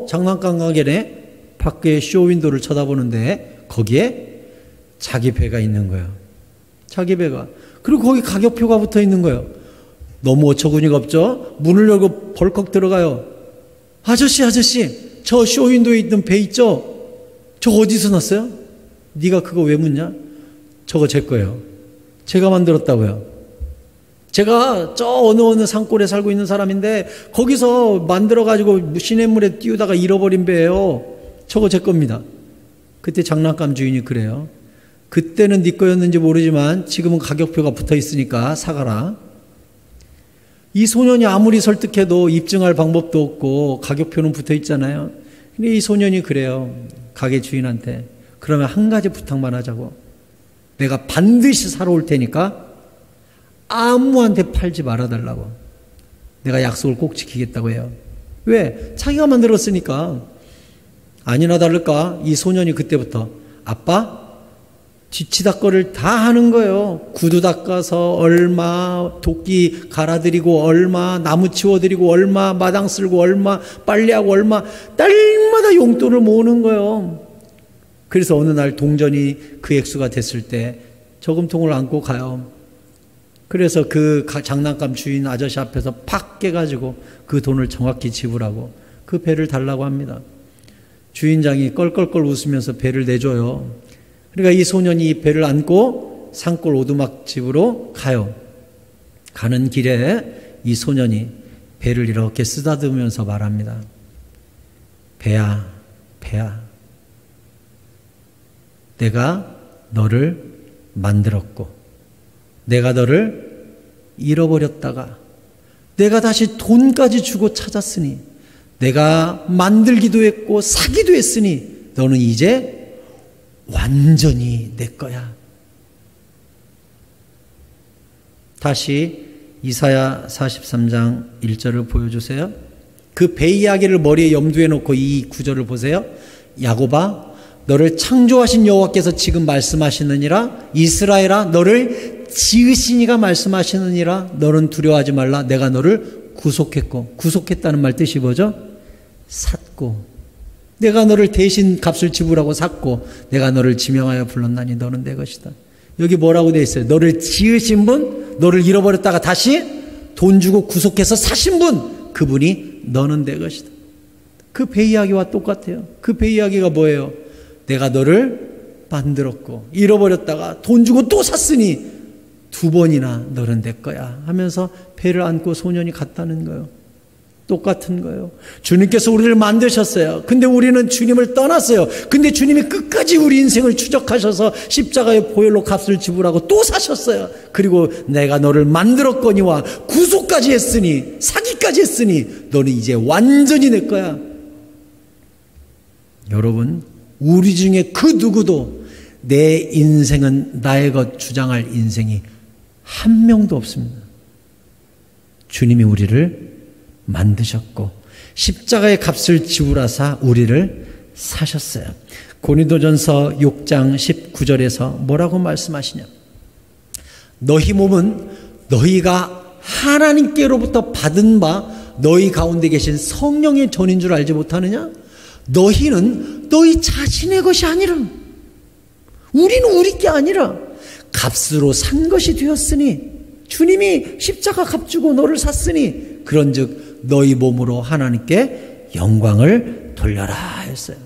장난감 가게네. 밖에 쇼윈도를 쳐다보는데 거기에 자기 배가 있는 거예요. 자기 배가. 그리고 거기 가격표가 붙어 있는 거예요. 너무 어처구니가 없죠? 문을 열고 벌컥 들어가요. 아저씨, 저 쇼윈도에 있는 배 있죠? 저 어디서 났어요? 네가 그거 왜 묻냐? 저거 제 거예요. 제가 만들었다고요. 제가 저 어느 산골에 살고 있는 사람인데 거기서 만들어가지고 시냇물에 띄우다가 잃어버린 배예요. 저거 제 겁니다. 그때 장난감 주인이 그래요. 그때는 네 거였는지 모르지만 지금은 가격표가 붙어 있으니까 사가라. 이 소년이 아무리 설득해도 입증할 방법도 없고 가격표는 붙어 있잖아요. 근데 이 소년이 그래요. 가게 주인한테. 그러면 한 가지 부탁만 하자고. 내가 반드시 사러 올 테니까 아무한테 팔지 말아달라고. 내가 약속을 꼭 지키겠다고 해요. 왜? 자기가 만들었으니까. 아니나 다를까 이 소년이 그때부터 아빠 뒤치다꺼를 다 하는 거예요. 구두 닦아서 얼마, 도끼 갈아드리고 얼마, 나무 치워드리고 얼마, 마당 쓸고 얼마, 빨래하고 얼마, 딸마다 용돈을 모으는 거예요. 그래서 어느 날 동전이 그 액수가 됐을 때 저금통을 안고 가요. 그래서 그 장난감 주인 아저씨 앞에서 팍 깨가지고 그 돈을 정확히 지불하고 그 배를 달라고 합니다. 주인장이 껄껄껄 웃으면서 배를 내줘요. 그러니까 이 소년이 이 배를 안고 산골 오두막 집으로 가요. 가는 길에 이 소년이 배를 이렇게 쓰다듬으면서 말합니다. 배야, 내가 너를 만들었고 내가 너를 잃어버렸다가 내가 다시 돈까지 주고 찾았으니 내가 만들기도 했고 사기도 했으니 너는 이제 완전히 내 거야. 다시 이사야 43장 1절을 보여주세요. 그 배 이야기를 머리에 염두에 놓고 이 구절을 보세요. 야곱아 너를 창조하신 여호와께서 지금 말씀하시느니라. 이스라엘아 너를 지으신 이가 말씀하시느니라. 너는 두려워하지 말라. 내가 너를 구속했고. 구속했다는 말 뜻이 뭐죠? 샀고. 내가 너를 대신 값을 지불하고 샀고 내가 너를 지명하여 불렀나니 너는 내 것이다. 여기 뭐라고 되어 있어요? 너를 지으신 분, 너를 잃어버렸다가 다시 돈 주고 구속해서 사신 분, 그분이 너는 내 것이다. 그 배 이야기와 똑같아요. 그 배 이야기가 뭐예요? 내가 너를 만들었고 잃어버렸다가 돈 주고 또 샀으니 두 번이나 너는 내 거야 하면서 배를 안고 소년이 갔다는 거예요. 똑같은 거예요. 주님께서 우리를 만드셨어요. 근데 우리는 주님을 떠났어요. 근데 주님이 끝까지 우리 인생을 추적하셔서 십자가의 보혈로 값을 지불하고 또 사셨어요. 그리고 내가 너를 만들었거니와 구속까지 했으니 사기까지 했으니 너는 이제 완전히 내 거야. 여러분 우리 중에 그 누구도 내 인생은 나의 것 주장할 인생이 한 명도 없습니다. 주님이 우리를 만드셨고 십자가의 값을 지불하사 우리를 사셨어요. 고린도전서 6장 19절에서 뭐라고 말씀하시냐? 너희 몸은 너희가 하나님께로부터 받은 바 너희 가운데 계신 성령의 전인 줄 알지 못하느냐? 너희는 너희 자신의 것이 아니라 우리는 우리 게 아니라 값으로 산 것이 되었으니 주님이 십자가 값 주고 너를 샀으니 그런즉 너희 몸으로 하나님께 영광을 돌려라 했어요.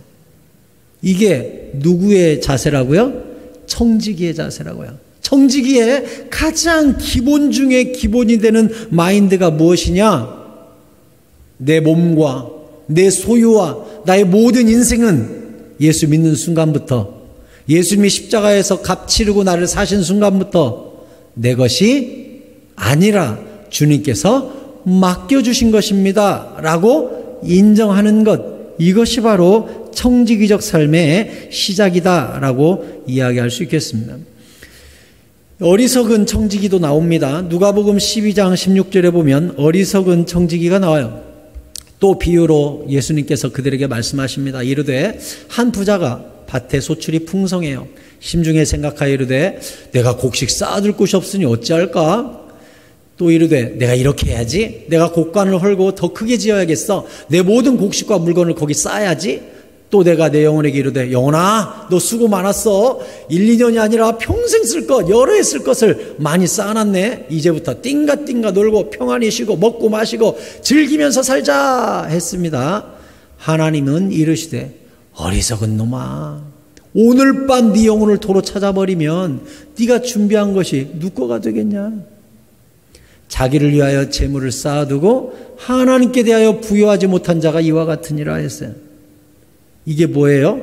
이게 누구의 자세라고요? 청지기의 자세라고요. 청지기의 가장 기본 중에 기본이 되는 마인드가 무엇이냐? 내 몸과 내 소유와 나의 모든 인생은 예수 믿는 순간부터, 예수님이 십자가에서 값 치르고 나를 사신 순간부터 내 것이 아니라 주님께서 맡겨주신 것입니다 라고 인정하는 것, 이것이 바로 청지기적 삶의 시작이다 라고 이야기할 수 있겠습니다. 어리석은 청지기도 나옵니다. 누가복음 12장 16절에 보면 어리석은 청지기가 나와요. 또 비유로 예수님께서 그들에게 말씀하십니다. 이르되 한 부자가 밭에 소출이 풍성해요. 심중에 생각하여 이르되 내가 곡식 쌓아둘 곳이 없으니 어찌할까? 또 이르되 내가 이렇게 해야지. 내가 곡간을 헐고 더 크게 지어야겠어. 내 모든 곡식과 물건을 거기 쌓아야지. 또 내가 내 영혼에게 이르되 영혼아 너 수고 많았어. 1, 2년이 아니라 평생 쓸 것, 여러 해 쓸 것을 많이 쌓아놨네. 이제부터 띵가띵가 놀고 평안히 쉬고 먹고 마시고 즐기면서 살자 했습니다. 하나님은 이르시되 어리석은 놈아, 오늘 밤 네 영혼을 도로 찾아버리면 네가 준비한 것이 누구 거가 되겠냐? 자기를 위하여 재물을 쌓아두고 하나님께 대하여 부여하지 못한 자가 이와 같으니라 했어요. 이게 뭐예요?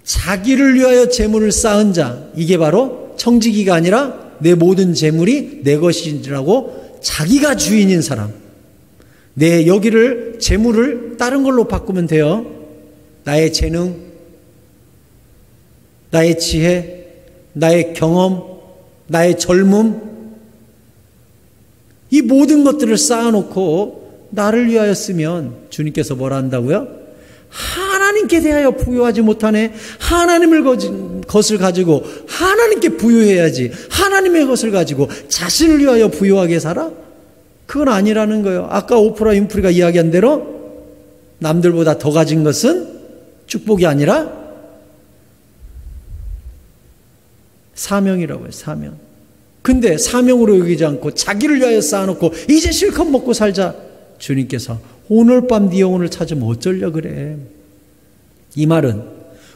자기를 위하여 재물을 쌓은 자, 이게 바로 청지기가 아니라 내 모든 재물이 내 것이라고 자기가 주인인 사람. 내 여기를 재물을 다른 걸로 바꾸면 돼요. 나의 재능, 나의 지혜, 나의 경험, 나의 젊음, 이 모든 것들을 쌓아놓고 나를 위하여 쓰면 주님께서 뭐라 한다고요? 하나님께 대하여 부여하지 못하네. 하나님의 것을 가지고 하나님께 부여해야지. 하나님의 것을 가지고 자신을 위하여 부여하게 살아? 그건 아니라는 거예요. 아까 오프라 윈프리가 이야기한 대로 남들보다 더 가진 것은 축복이 아니라 사명이라고 해요. 사명. 근데 사명으로 여기지 않고 자기를 위하여 쌓아놓고 이제 실컷 먹고 살자. 주님께서 오늘 밤 네 영혼을 찾으면 어쩌려 그래. 이 말은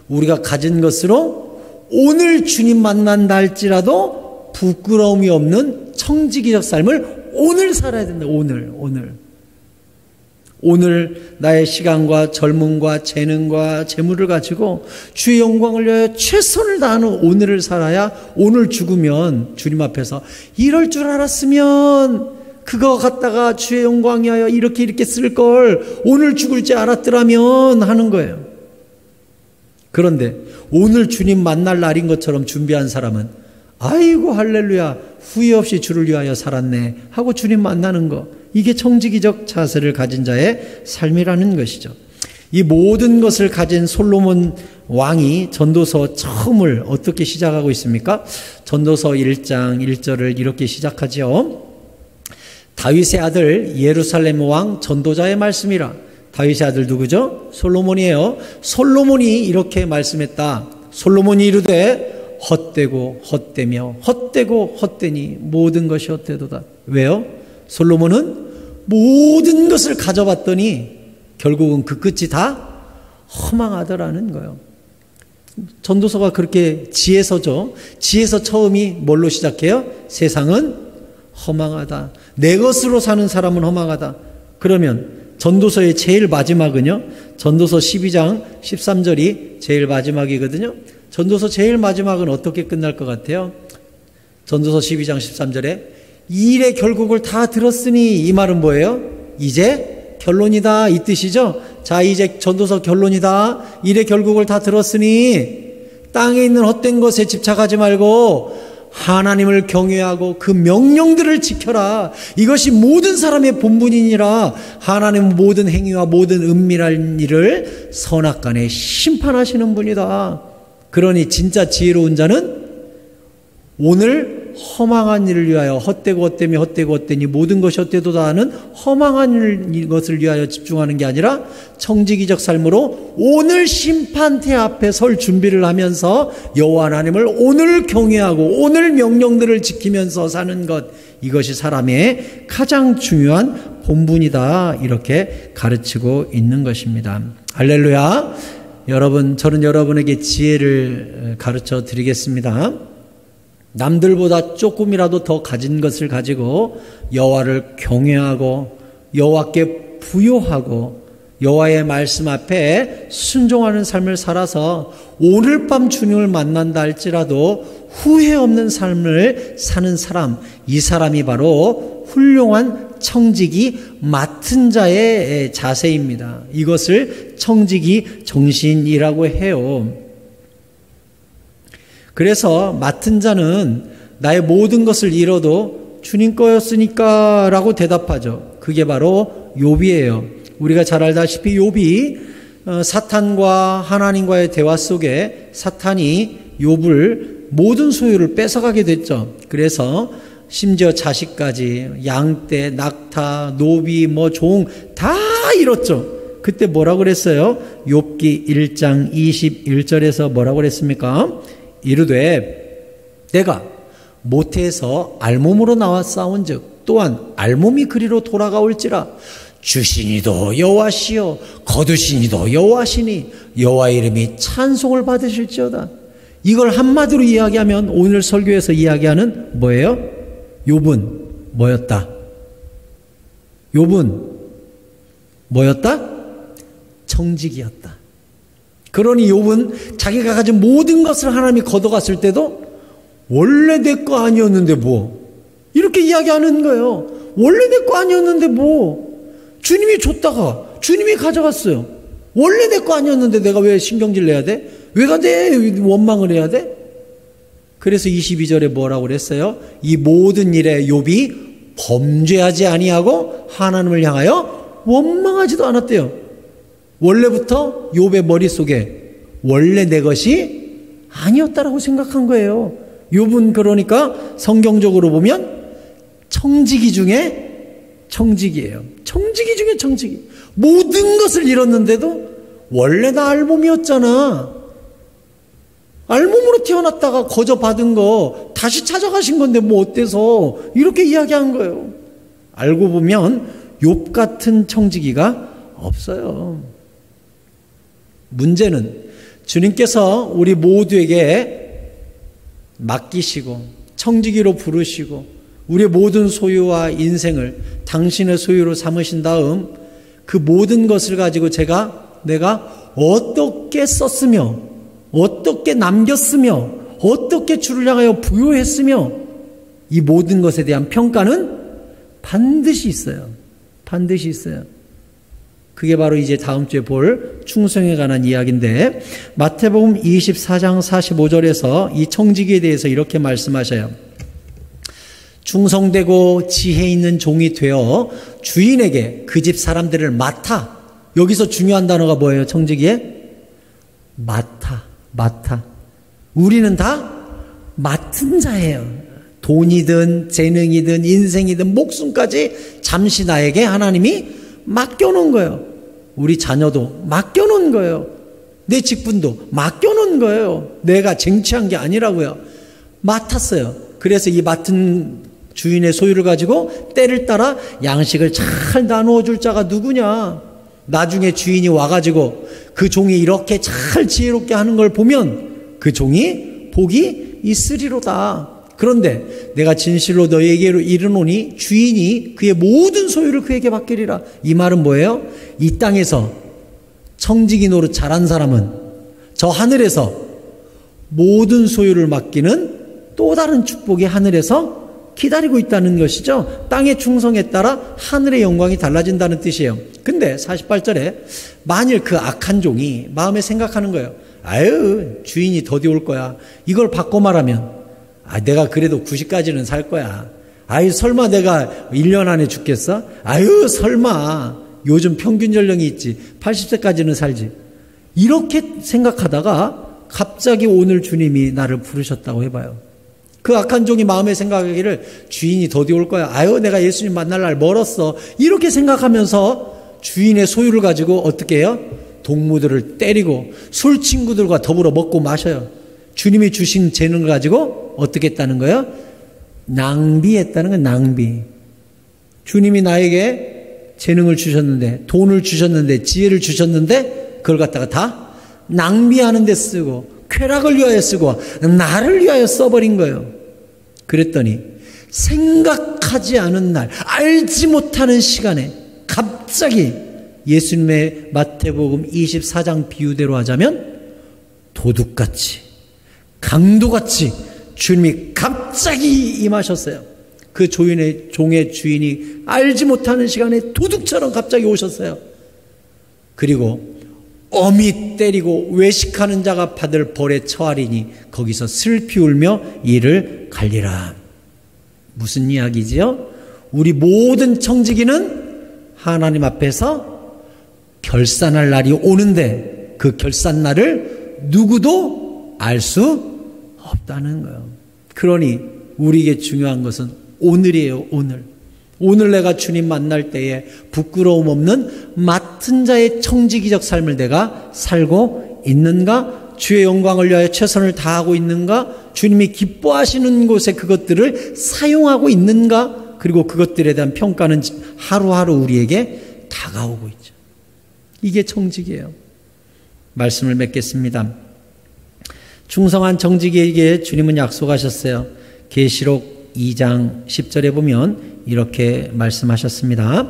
우리가 가진 것으로 오늘 주님 만난다 할지라도 부끄러움이 없는 청지기적 삶을 오늘 살아야 된다. 오늘 나의 시간과 젊음과 재능과 재물을 가지고 주의 영광을 위하여 최선을 다하는 오늘을 살아야 오늘 죽으면 주님 앞에서 이럴 줄 알았으면 그거 갖다가 주의 영광 위하여 이렇게 쓸 걸 오늘 죽을 줄 알았더라면 하는 거예요. 그런데 오늘 주님 만날 날인 것처럼 준비한 사람은 아이고 할렐루야 후회 없이 주를 위하여 살았네 하고 주님 만나는 거, 이게 청지기적 자세를 가진 자의 삶이라는 것이죠. 이 모든 것을 가진 솔로몬 왕이 전도서 처음을 어떻게 시작하고 있습니까? 전도서 1장 1절을 이렇게 시작하죠. 다윗의 아들 예루살렘 왕 전도자의 말씀이라. 다윗의 아들 누구죠? 솔로몬이에요. 솔로몬이 이렇게 말씀했다. 솔로몬이 이르되 헛되고 헛되며 헛되고 헛되니 모든 것이 헛되도다. 왜요? 솔로몬은 모든 것을 가져봤더니 결국은 그 끝이 다 허망하더라는 거예요. 전도서가 그렇게 지혜서죠. 지혜서 처음이 뭘로 시작해요? 세상은 허망하다. 내 것으로 사는 사람은 허망하다. 그러면 전도서의 제일 마지막은요. 전도서 12장 13절이 제일 마지막이거든요. 전도서 제일 마지막은 어떻게 끝날 것 같아요? 전도서 12장 13절에 일의 결국을 다 들었으니, 이 말은 뭐예요? 이제 결론이다 이 뜻이죠. 자, 이제 전도서 결론이다. 일의 결국을 다 들었으니 땅에 있는 헛된 것에 집착하지 말고 하나님을 경외하고 그 명령들을 지켜라. 이것이 모든 사람의 본분이니라. 하나님은 모든 행위와 모든 은밀한 일을 선악간에 심판하시는 분이다. 그러니 진짜 지혜로운 자는 오늘 허망한 일을 위하여 헛되고 헛되며 헛되고 헛되니 모든 것이 헛되도다 하는 허망한 것을 위하여 집중하는 게 아니라 청지기적 삶으로 오늘 심판대 앞에 설 준비를 하면서 여호와 하나님을 오늘 경외하고 오늘 명령들을 지키면서 사는 것, 이것이 사람의 가장 중요한 본분이다, 이렇게 가르치고 있는 것입니다. 할렐루야. 여러분, 저는 여러분에게 지혜를 가르쳐 드리겠습니다. 남들보다 조금이라도 더 가진 것을 가지고 여호와를 경외하고 여호와께 부요하고 여호와의 말씀 앞에 순종하는 삶을 살아서 오늘 밤 주님을 만난다 할지라도 후회 없는 삶을 사는 사람, 이 사람이 바로 훌륭한 청지기 맡은 자의 자세입니다. 이것을 청지기 정신이라고 해요. 그래서 맡은 자는 나의 모든 것을 잃어도 주님 거였으니까 라고 대답하죠. 그게 바로 욥이에요. 우리가 잘 알다시피 욥이 사탄과 하나님과의 대화 속에 사탄이 욥을 모든 소유를 뺏어가게 됐죠. 그래서 심지어 자식까지, 양떼, 낙타, 노비, 종 다 잃었죠. 그때 뭐라고 그랬어요? 욥기 1장 21절에서 뭐라고 그랬습니까? 이르되 내가 모태에서 알몸으로 나와 싸운즉 또한 알몸이 그리로 돌아가올지라 주시니도 여호와시요 거두시니도 여호와시니 여호와의 이름이 찬송을 받으실지어다. 이걸 한마디로 이야기하면 오늘 설교에서 이야기하는 뭐예요? 욥은 뭐였다? 욥은 뭐였다? 청지기였다. 그러니 욥은 자기가 가진 모든 것을 하나님이 걷어갔을 때도 원래 내 거 아니었는데 뭐, 이렇게 이야기하는 거예요. 원래 내 거 아니었는데 뭐, 주님이 줬다가 주님이 가져갔어요. 원래 내 거 아니었는데 내가 왜 신경질 내야 돼? 왜가 내 원망을 해야 돼? 그래서 22절에 뭐라고 그랬어요? 이 모든 일에 욥이 범죄하지 아니하고 하나님을 향하여 원망하지도 않았대요. 원래부터 욥의 머릿속에 원래 내 것이 아니었다라고 생각한 거예요. 욥은 그러니까 성경적으로 보면 청지기 중에 청지기예요. 청지기 중에 청지기. 모든 것을 잃었는데도 원래 나 알몸이었잖아. 알몸으로 태어났다가 거저 받은 거 다시 찾아가신 건데 뭐 어때서, 이렇게 이야기한 거예요. 알고 보면 욥 같은 청지기가 없어요. 문제는 주님께서 우리 모두에게 맡기시고 청지기로 부르시고 우리의 모든 소유와 인생을 당신의 소유로 삼으신 다음 그 모든 것을 가지고 내가 어떻게 썼으며 어떻게 남겼으며 어떻게 주를 향하여 부요했으며 이 모든 것에 대한 평가는 반드시 있어요. 반드시 있어요. 그게 바로 이제 다음 주에 볼 충성에 관한 이야기인데, 마태복음 24장 45절에서 이 청지기에 대해서 이렇게 말씀하셔요. 충성되고 지혜 있는 종이 되어 주인에게 그 집 사람들을 맡아. 여기서 중요한 단어가 뭐예요? 청지기에? 맡아. 우리는 다 맡은 자예요. 돈이든 재능이든 인생이든 목숨까지 잠시 나에게 하나님이 맡겨놓은 거예요. 우리 자녀도 맡겨놓은 거예요. 내 직분도 맡겨놓은 거예요. 내가 쟁취한 게 아니라고요. 맡았어요. 그래서 이 맡은 주인의 소유를 가지고 때를 따라 양식을 잘 나누어 줄 자가 누구냐. 나중에 주인이 와가지고 그 종이 이렇게 잘 지혜롭게 하는 걸 보면 그 종이 복이 있으리로다. 그런데 내가 진실로 너에게로 이르노니 주인이 그의 모든 소유를 그에게 맡기리라. 이 말은 뭐예요? 이 땅에서 청지기 노릇 잘한 사람은 저 하늘에서 모든 소유를 맡기는 또 다른 축복이 하늘에서 기다리고 있다는 것이죠. 땅의 충성에 따라 하늘의 영광이 달라진다는 뜻이에요. 근데 48절에 만일 그 악한 종이 마음에 생각하는 거예요. 아유, 주인이 더디 올 거야. 이걸 바꿔 말하면, 내가 그래도 90까지는 살 거야. 아유, 설마 내가 1년 안에 죽겠어? 아유, 설마. 요즘 평균 연령이 있지. 80세까지는 살지. 이렇게 생각하다가 갑자기 오늘 주님이 나를 부르셨다고 해봐요. 그 악한 종이 마음에 생각하기를 주인이 더디 올 거야. 아유, 내가 예수님 만날 날 멀었어. 이렇게 생각하면서 주인의 소유를 가지고 어떻게 해요? 동무들을 때리고 술 친구들과 더불어 먹고 마셔요. 주님이 주신 재능을 가지고 어떻게 했다는 거예요? 낭비했다는 거예요. 낭비. 주님이 나에게 재능을 주셨는데, 돈을 주셨는데, 지혜를 주셨는데 그걸 갖다가 다 낭비하는 데 쓰고 쾌락을 위하여 쓰고 나를 위하여 써버린 거예요. 그랬더니 생각하지 않은 날, 알지 못하는 시간에 갑자기 예수님의 마태복음 24장 비유대로 하자면 도둑같이, 강도같이 주님이 갑자기 임하셨어요. 그 종의 주인이 알지 못하는 시간에 도둑처럼 갑자기 오셨어요. 그리고 엄히 때리고 외식하는 자가 받을 벌에 처하리니 거기서 슬피 울며 이를 갈리라. 무슨 이야기지요? 우리 모든 청지기는 하나님 앞에서 결산할 날이 오는데 그 결산날을 누구도 알 수 없다는 거예요. 그러니 우리에게 중요한 것은 오늘이에요. 오늘 내가 주님 만날 때에 부끄러움 없는 맡은 자의 청지기적 삶을 내가 살고 있는가? 주의 영광을 위하여 최선을 다하고 있는가? 주님이 기뻐하시는 곳에 그것들을 사용하고 있는가? 그리고 그것들에 대한 평가는 하루하루 우리에게 다가오고 있죠. 이게 청지기예요. 말씀을 맺겠습니다. 충성한 청지기에게 주님은 약속하셨어요. 계시록 2장 10절에 보면 이렇게 말씀하셨습니다.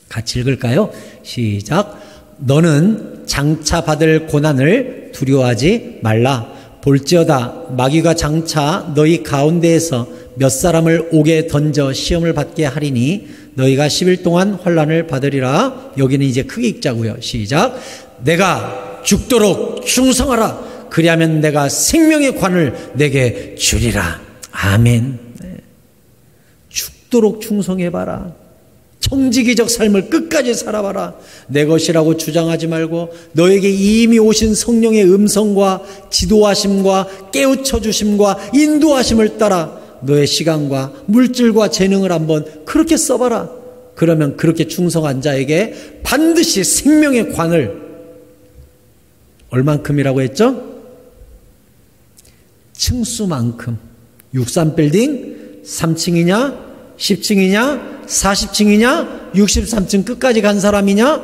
같이 읽을까요? 시작. 너는 장차 받을 고난을 두려워하지 말라. 볼지어다 마귀가 장차 너희 가운데에서 몇 사람을 옥에 던져 시험을 받게 하리니 너희가 10일 동안 환난을 받으리라. 여기는 이제 크게 읽자고요. 시작. 내가 죽도록 충성하라. 그리하면 내가 생명의 관을 내게 주리라. 아멘. 죽도록 충성해봐라. 청지기적 삶을 끝까지 살아봐라. 내 것이라고 주장하지 말고 너에게 이미 오신 성령의 음성과 지도하심과 깨우쳐 주심과 인도하심을 따라 너의 시간과 물질과 재능을 한번 그렇게 써봐라. 그러면 그렇게 충성한 자에게 반드시 생명의 관을 얼만큼이라고 했죠? 층수만큼. 63빌딩 3층이냐 10층이냐 40층이냐 63층 끝까지 간 사람이냐,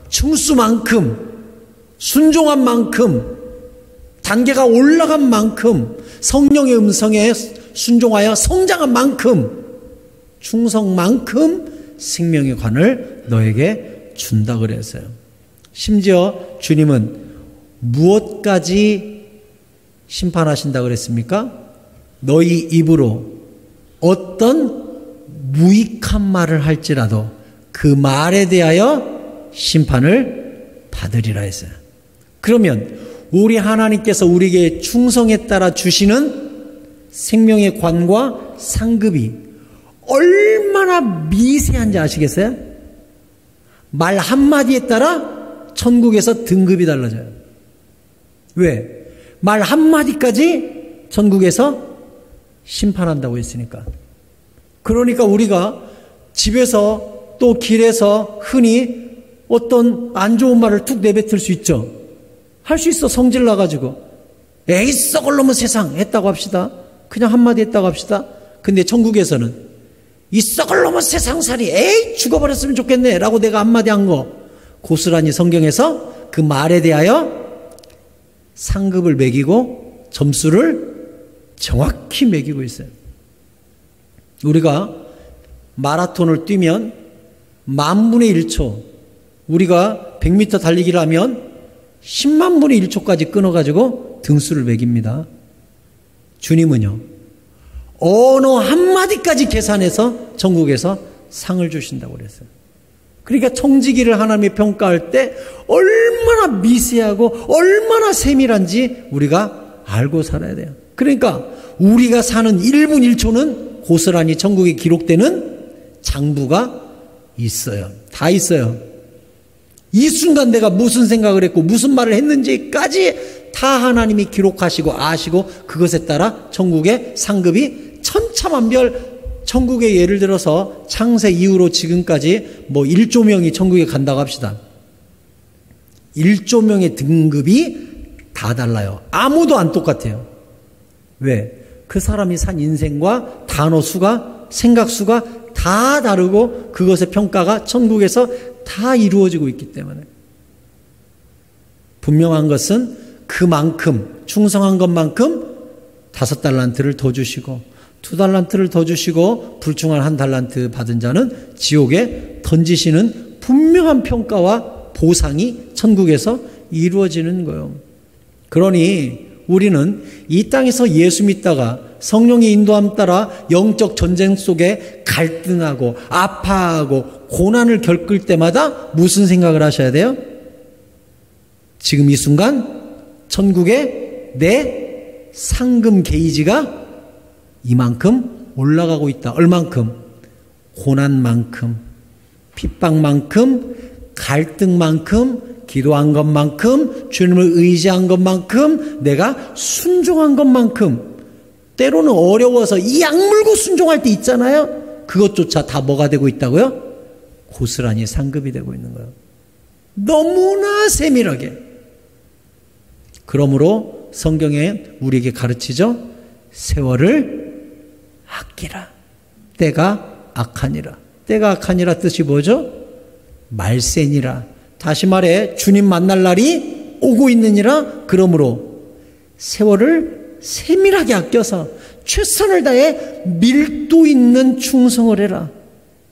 층수만큼, 순종한 만큼, 단계가 올라간 만큼, 성령의 음성에 순종하여 성장한 만큼, 충성만큼 생명의 관을 너에게 준다 그랬어요. 심지어 주님은 무엇까지 심판하신다 그랬습니까? 너희 입으로 어떤 무익한 말을 할지라도 그 말에 대하여 심판을 받으리라 했어요. 그러면 우리 하나님께서 우리에게 충성에 따라 주시는 생명의 관과 상급이 얼마나 미세한지 아시겠어요? 말 한마디에 따라 천국에서 등급이 달라져요. 왜? 말 한마디까지 천국에서 심판한다고 했으니까. 그러니까 우리가 집에서 또 길에서 흔히 어떤 안 좋은 말을 툭 내뱉을 수 있죠. 할 수 있어. 성질 나가지고. 에이 썩을 놈의 세상 했다고 합시다. 그냥 한마디 했다고 합시다. 근데 천국에서는 이 썩을 놈의 세상살이 에이 죽어버렸으면 좋겠네 라고 내가 한마디 한 거 고스란히 성경에서 그 말에 대하여 상급을 매기고 점수를 정확히 매기고 있어요. 우리가 마라톤을 뛰면 10,000분의 1초, 우리가 100m 달리기를 하면 100,000분의 1초까지 끊어가지고 등수를 매깁니다. 주님은요, 언어 한마디까지 계산해서 천국에서 상을 주신다고 그랬어요. 그러니까 청지기를 하나님이 평가할 때 얼마나 미세하고 얼마나 세밀한지 우리가 알고 살아야 돼요. 그러니까 우리가 사는 1분 1초는 고스란히 천국에 기록되는 장부가 있어요. 다 있어요. 이 순간 내가 무슨 생각을 했고 무슨 말을 했는지까지 다 다 하나님이 기록하시고 아시고 그것에 따라 천국의 상급이 천차만별. 천국에 예를 들어서 창세 이후로 지금까지 1조 명이 천국에 간다고 합시다. 1조 명의 등급이 다 달라요. 아무도 안 똑같아요. 왜? 그 사람이 산 인생과 단어 수가, 생각 수가 다 다르고 그것의 평가가 천국에서 다 이루어지고 있기 때문에. 분명한 것은 그만큼, 충성한 것만큼 5달란트를 더 주시고 2달란트를 더 주시고 불충한 1달란트 받은 자는 지옥에 던지시는 분명한 평가와 보상이 천국에서 이루어지는 거예요. 그러니 우리는 이 땅에서 예수 믿다가 성령의 인도함 따라 영적 전쟁 속에 갈등하고 아파하고 고난을 겪을 때마다 무슨 생각을 하셔야 돼요? 지금 이 순간 천국에 내 상금 게이지가 이만큼 올라가고 있다. 얼만큼? 고난만큼, 핍박만큼, 갈등만큼, 기도한 것만큼, 주님을 의지한 것만큼, 내가 순종한 것만큼, 때로는 어려워서 이 악물고 순종할 때 있잖아요. 그것조차 다 뭐가 되고 있다고요? 고스란히 상급이 되고 있는 거예요. 너무나 세밀하게. 그러므로 성경에 우리에게 가르치죠. 세월을 아끼라. 때가 악하니라. 때가 악하니라 뜻이 뭐죠? 말세니라. 다시 말해 주님 만날 날이 오고 있느니라. 그러므로 세월을 세밀하게 아껴서 최선을 다해 밀도 있는 충성을 해라.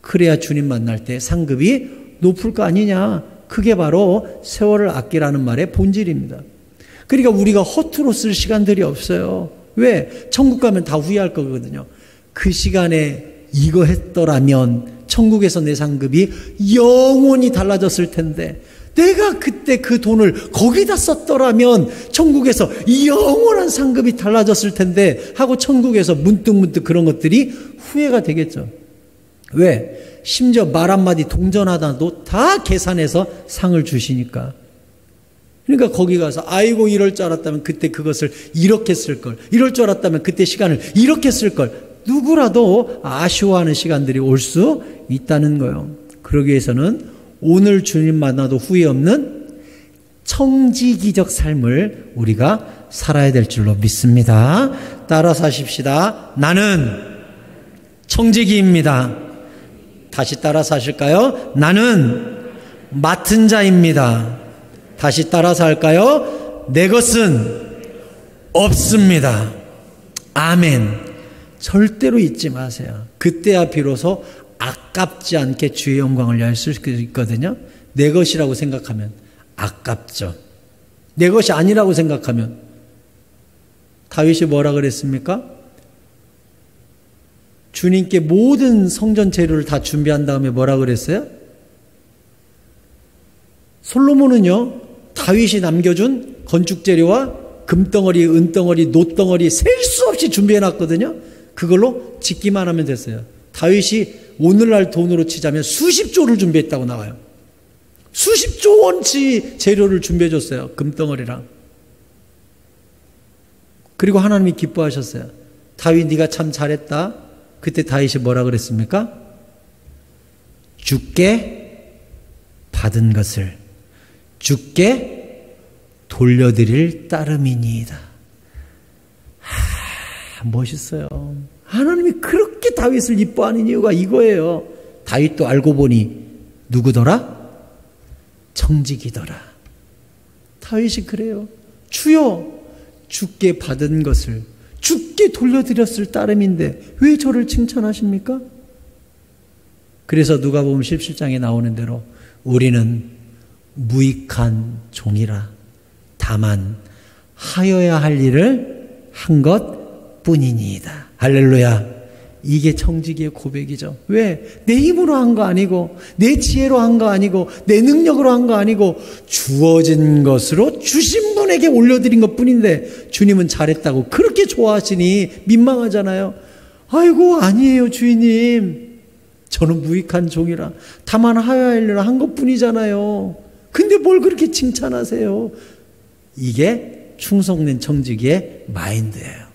그래야 주님 만날 때 상급이 높을 거 아니냐. 그게 바로 세월을 아끼라는 말의 본질입니다. 그러니까 우리가 허투루 쓸 시간들이 없어요. 왜? 천국 가면 다 후회할 거거든요. 그 시간에 이거 했더라면 천국에서 내 상급이 영원히 달라졌을 텐데, 내가 그때 그 돈을 거기다 썼더라면 천국에서 영원한 상급이 달라졌을 텐데 하고 천국에서 문득문득 그런 것들이 후회가 되겠죠. 왜? 심지어 말 한마디 동전하다도 다 계산해서 상을 주시니까. 그러니까 거기 가서 아이고 이럴 줄 알았다면 그때 그것을 이렇게 쓸 걸, 이럴 줄 알았다면 그때 시간을 이렇게 쓸 걸, 누구라도 아쉬워하는 시간들이 올 수 있다는 거예요. 그러기 위해서는 오늘 주님 만나도 후회 없는 청지기적 삶을 우리가 살아야 될 줄로 믿습니다. 따라서 하십시다. 나는 청지기입니다. 다시 따라서 하실까요? 나는 맡은 자입니다. 다시 따라서 할까요? 내 것은 없습니다. 아멘. 절대로 잊지 마세요. 그때야 비로소 아깝지 않게 주의 영광을 위하여 쓸 수 있거든요. 내 것이라고 생각하면 아깝죠. 내 것이 아니라고 생각하면. 다윗이 뭐라 그랬습니까? 주님께 모든 성전 재료를 다 준비한 다음에 뭐라 그랬어요? 솔로몬은요, 다윗이 남겨준 건축 재료와 금덩어리, 은덩어리, 놋덩어리 셀 수 없이 준비해놨거든요. 그걸로 짓기만 하면 됐어요. 다윗이 오늘날 돈으로 치자면 수십조를 준비했다고 나와요. 수십조 원치 재료를 준비해줬어요. 금덩어리랑. 그리고 하나님이 기뻐하셨어요. 다윗 네가 참 잘했다. 그때 다윗이 뭐라 그랬습니까? 주께 받은 것을 주께 돌려드릴 따름이니이다. 멋있어요. 하나님이 그렇게 다윗을 이뻐하는 이유가 이거예요. 다윗도 알고 보니 누구더라? 청지기더라. 다윗이 그래요. 주여, 주께 받은 것을 주께 돌려드렸을 따름인데 왜 저를 칭찬하십니까? 그래서 누가복음 17장에 나오는 대로 우리는 무익한 종이라 다만 하여야 할 일을 한 것뿐이니이다. 할렐루야. 이게 청지기의 고백이죠. 왜? 내 힘으로 한 거 아니고 내 지혜로 한 거 아니고 내 능력으로 한 거 아니고 주어진 것으로 주신 분에게 올려드린 것뿐인데 주님은 잘했다고 그렇게 좋아하시니 민망하잖아요. 아이고 아니에요 주인님. 저는 무익한 종이라 다만 하여야 할 일을 한 것뿐이잖아요. 근데 뭘 그렇게 칭찬하세요? 이게 충성된 청지기의 마인드예요.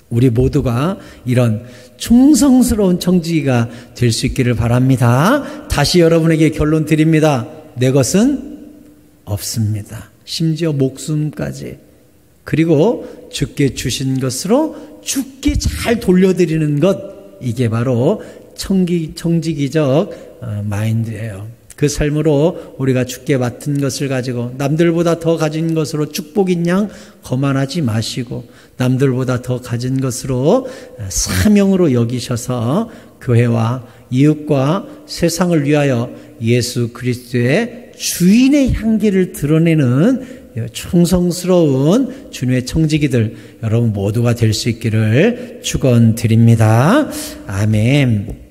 우리 모두가 이런 충성스러운 청지기가 될 수 있기를 바랍니다. 다시 여러분에게 결론 드립니다. 내 것은 없습니다. 심지어 목숨까지. 그리고 주께 주신 것으로 주께 잘 돌려드리는 것, 이게 바로 청지기적 마인드예요. 그 삶으로 우리가 주께 맡은 것을 가지고 남들보다 더 가진 것으로 축복인 양 거만하지 마시고, 남들보다 더 가진 것으로 사명으로 여기셔서 교회와 이웃과 세상을 위하여 예수 그리스도의 주인의 향기를 드러내는 충성스러운 주님의 청지기들 여러분 모두가 될 수 있기를 축원드립니다. 아멘.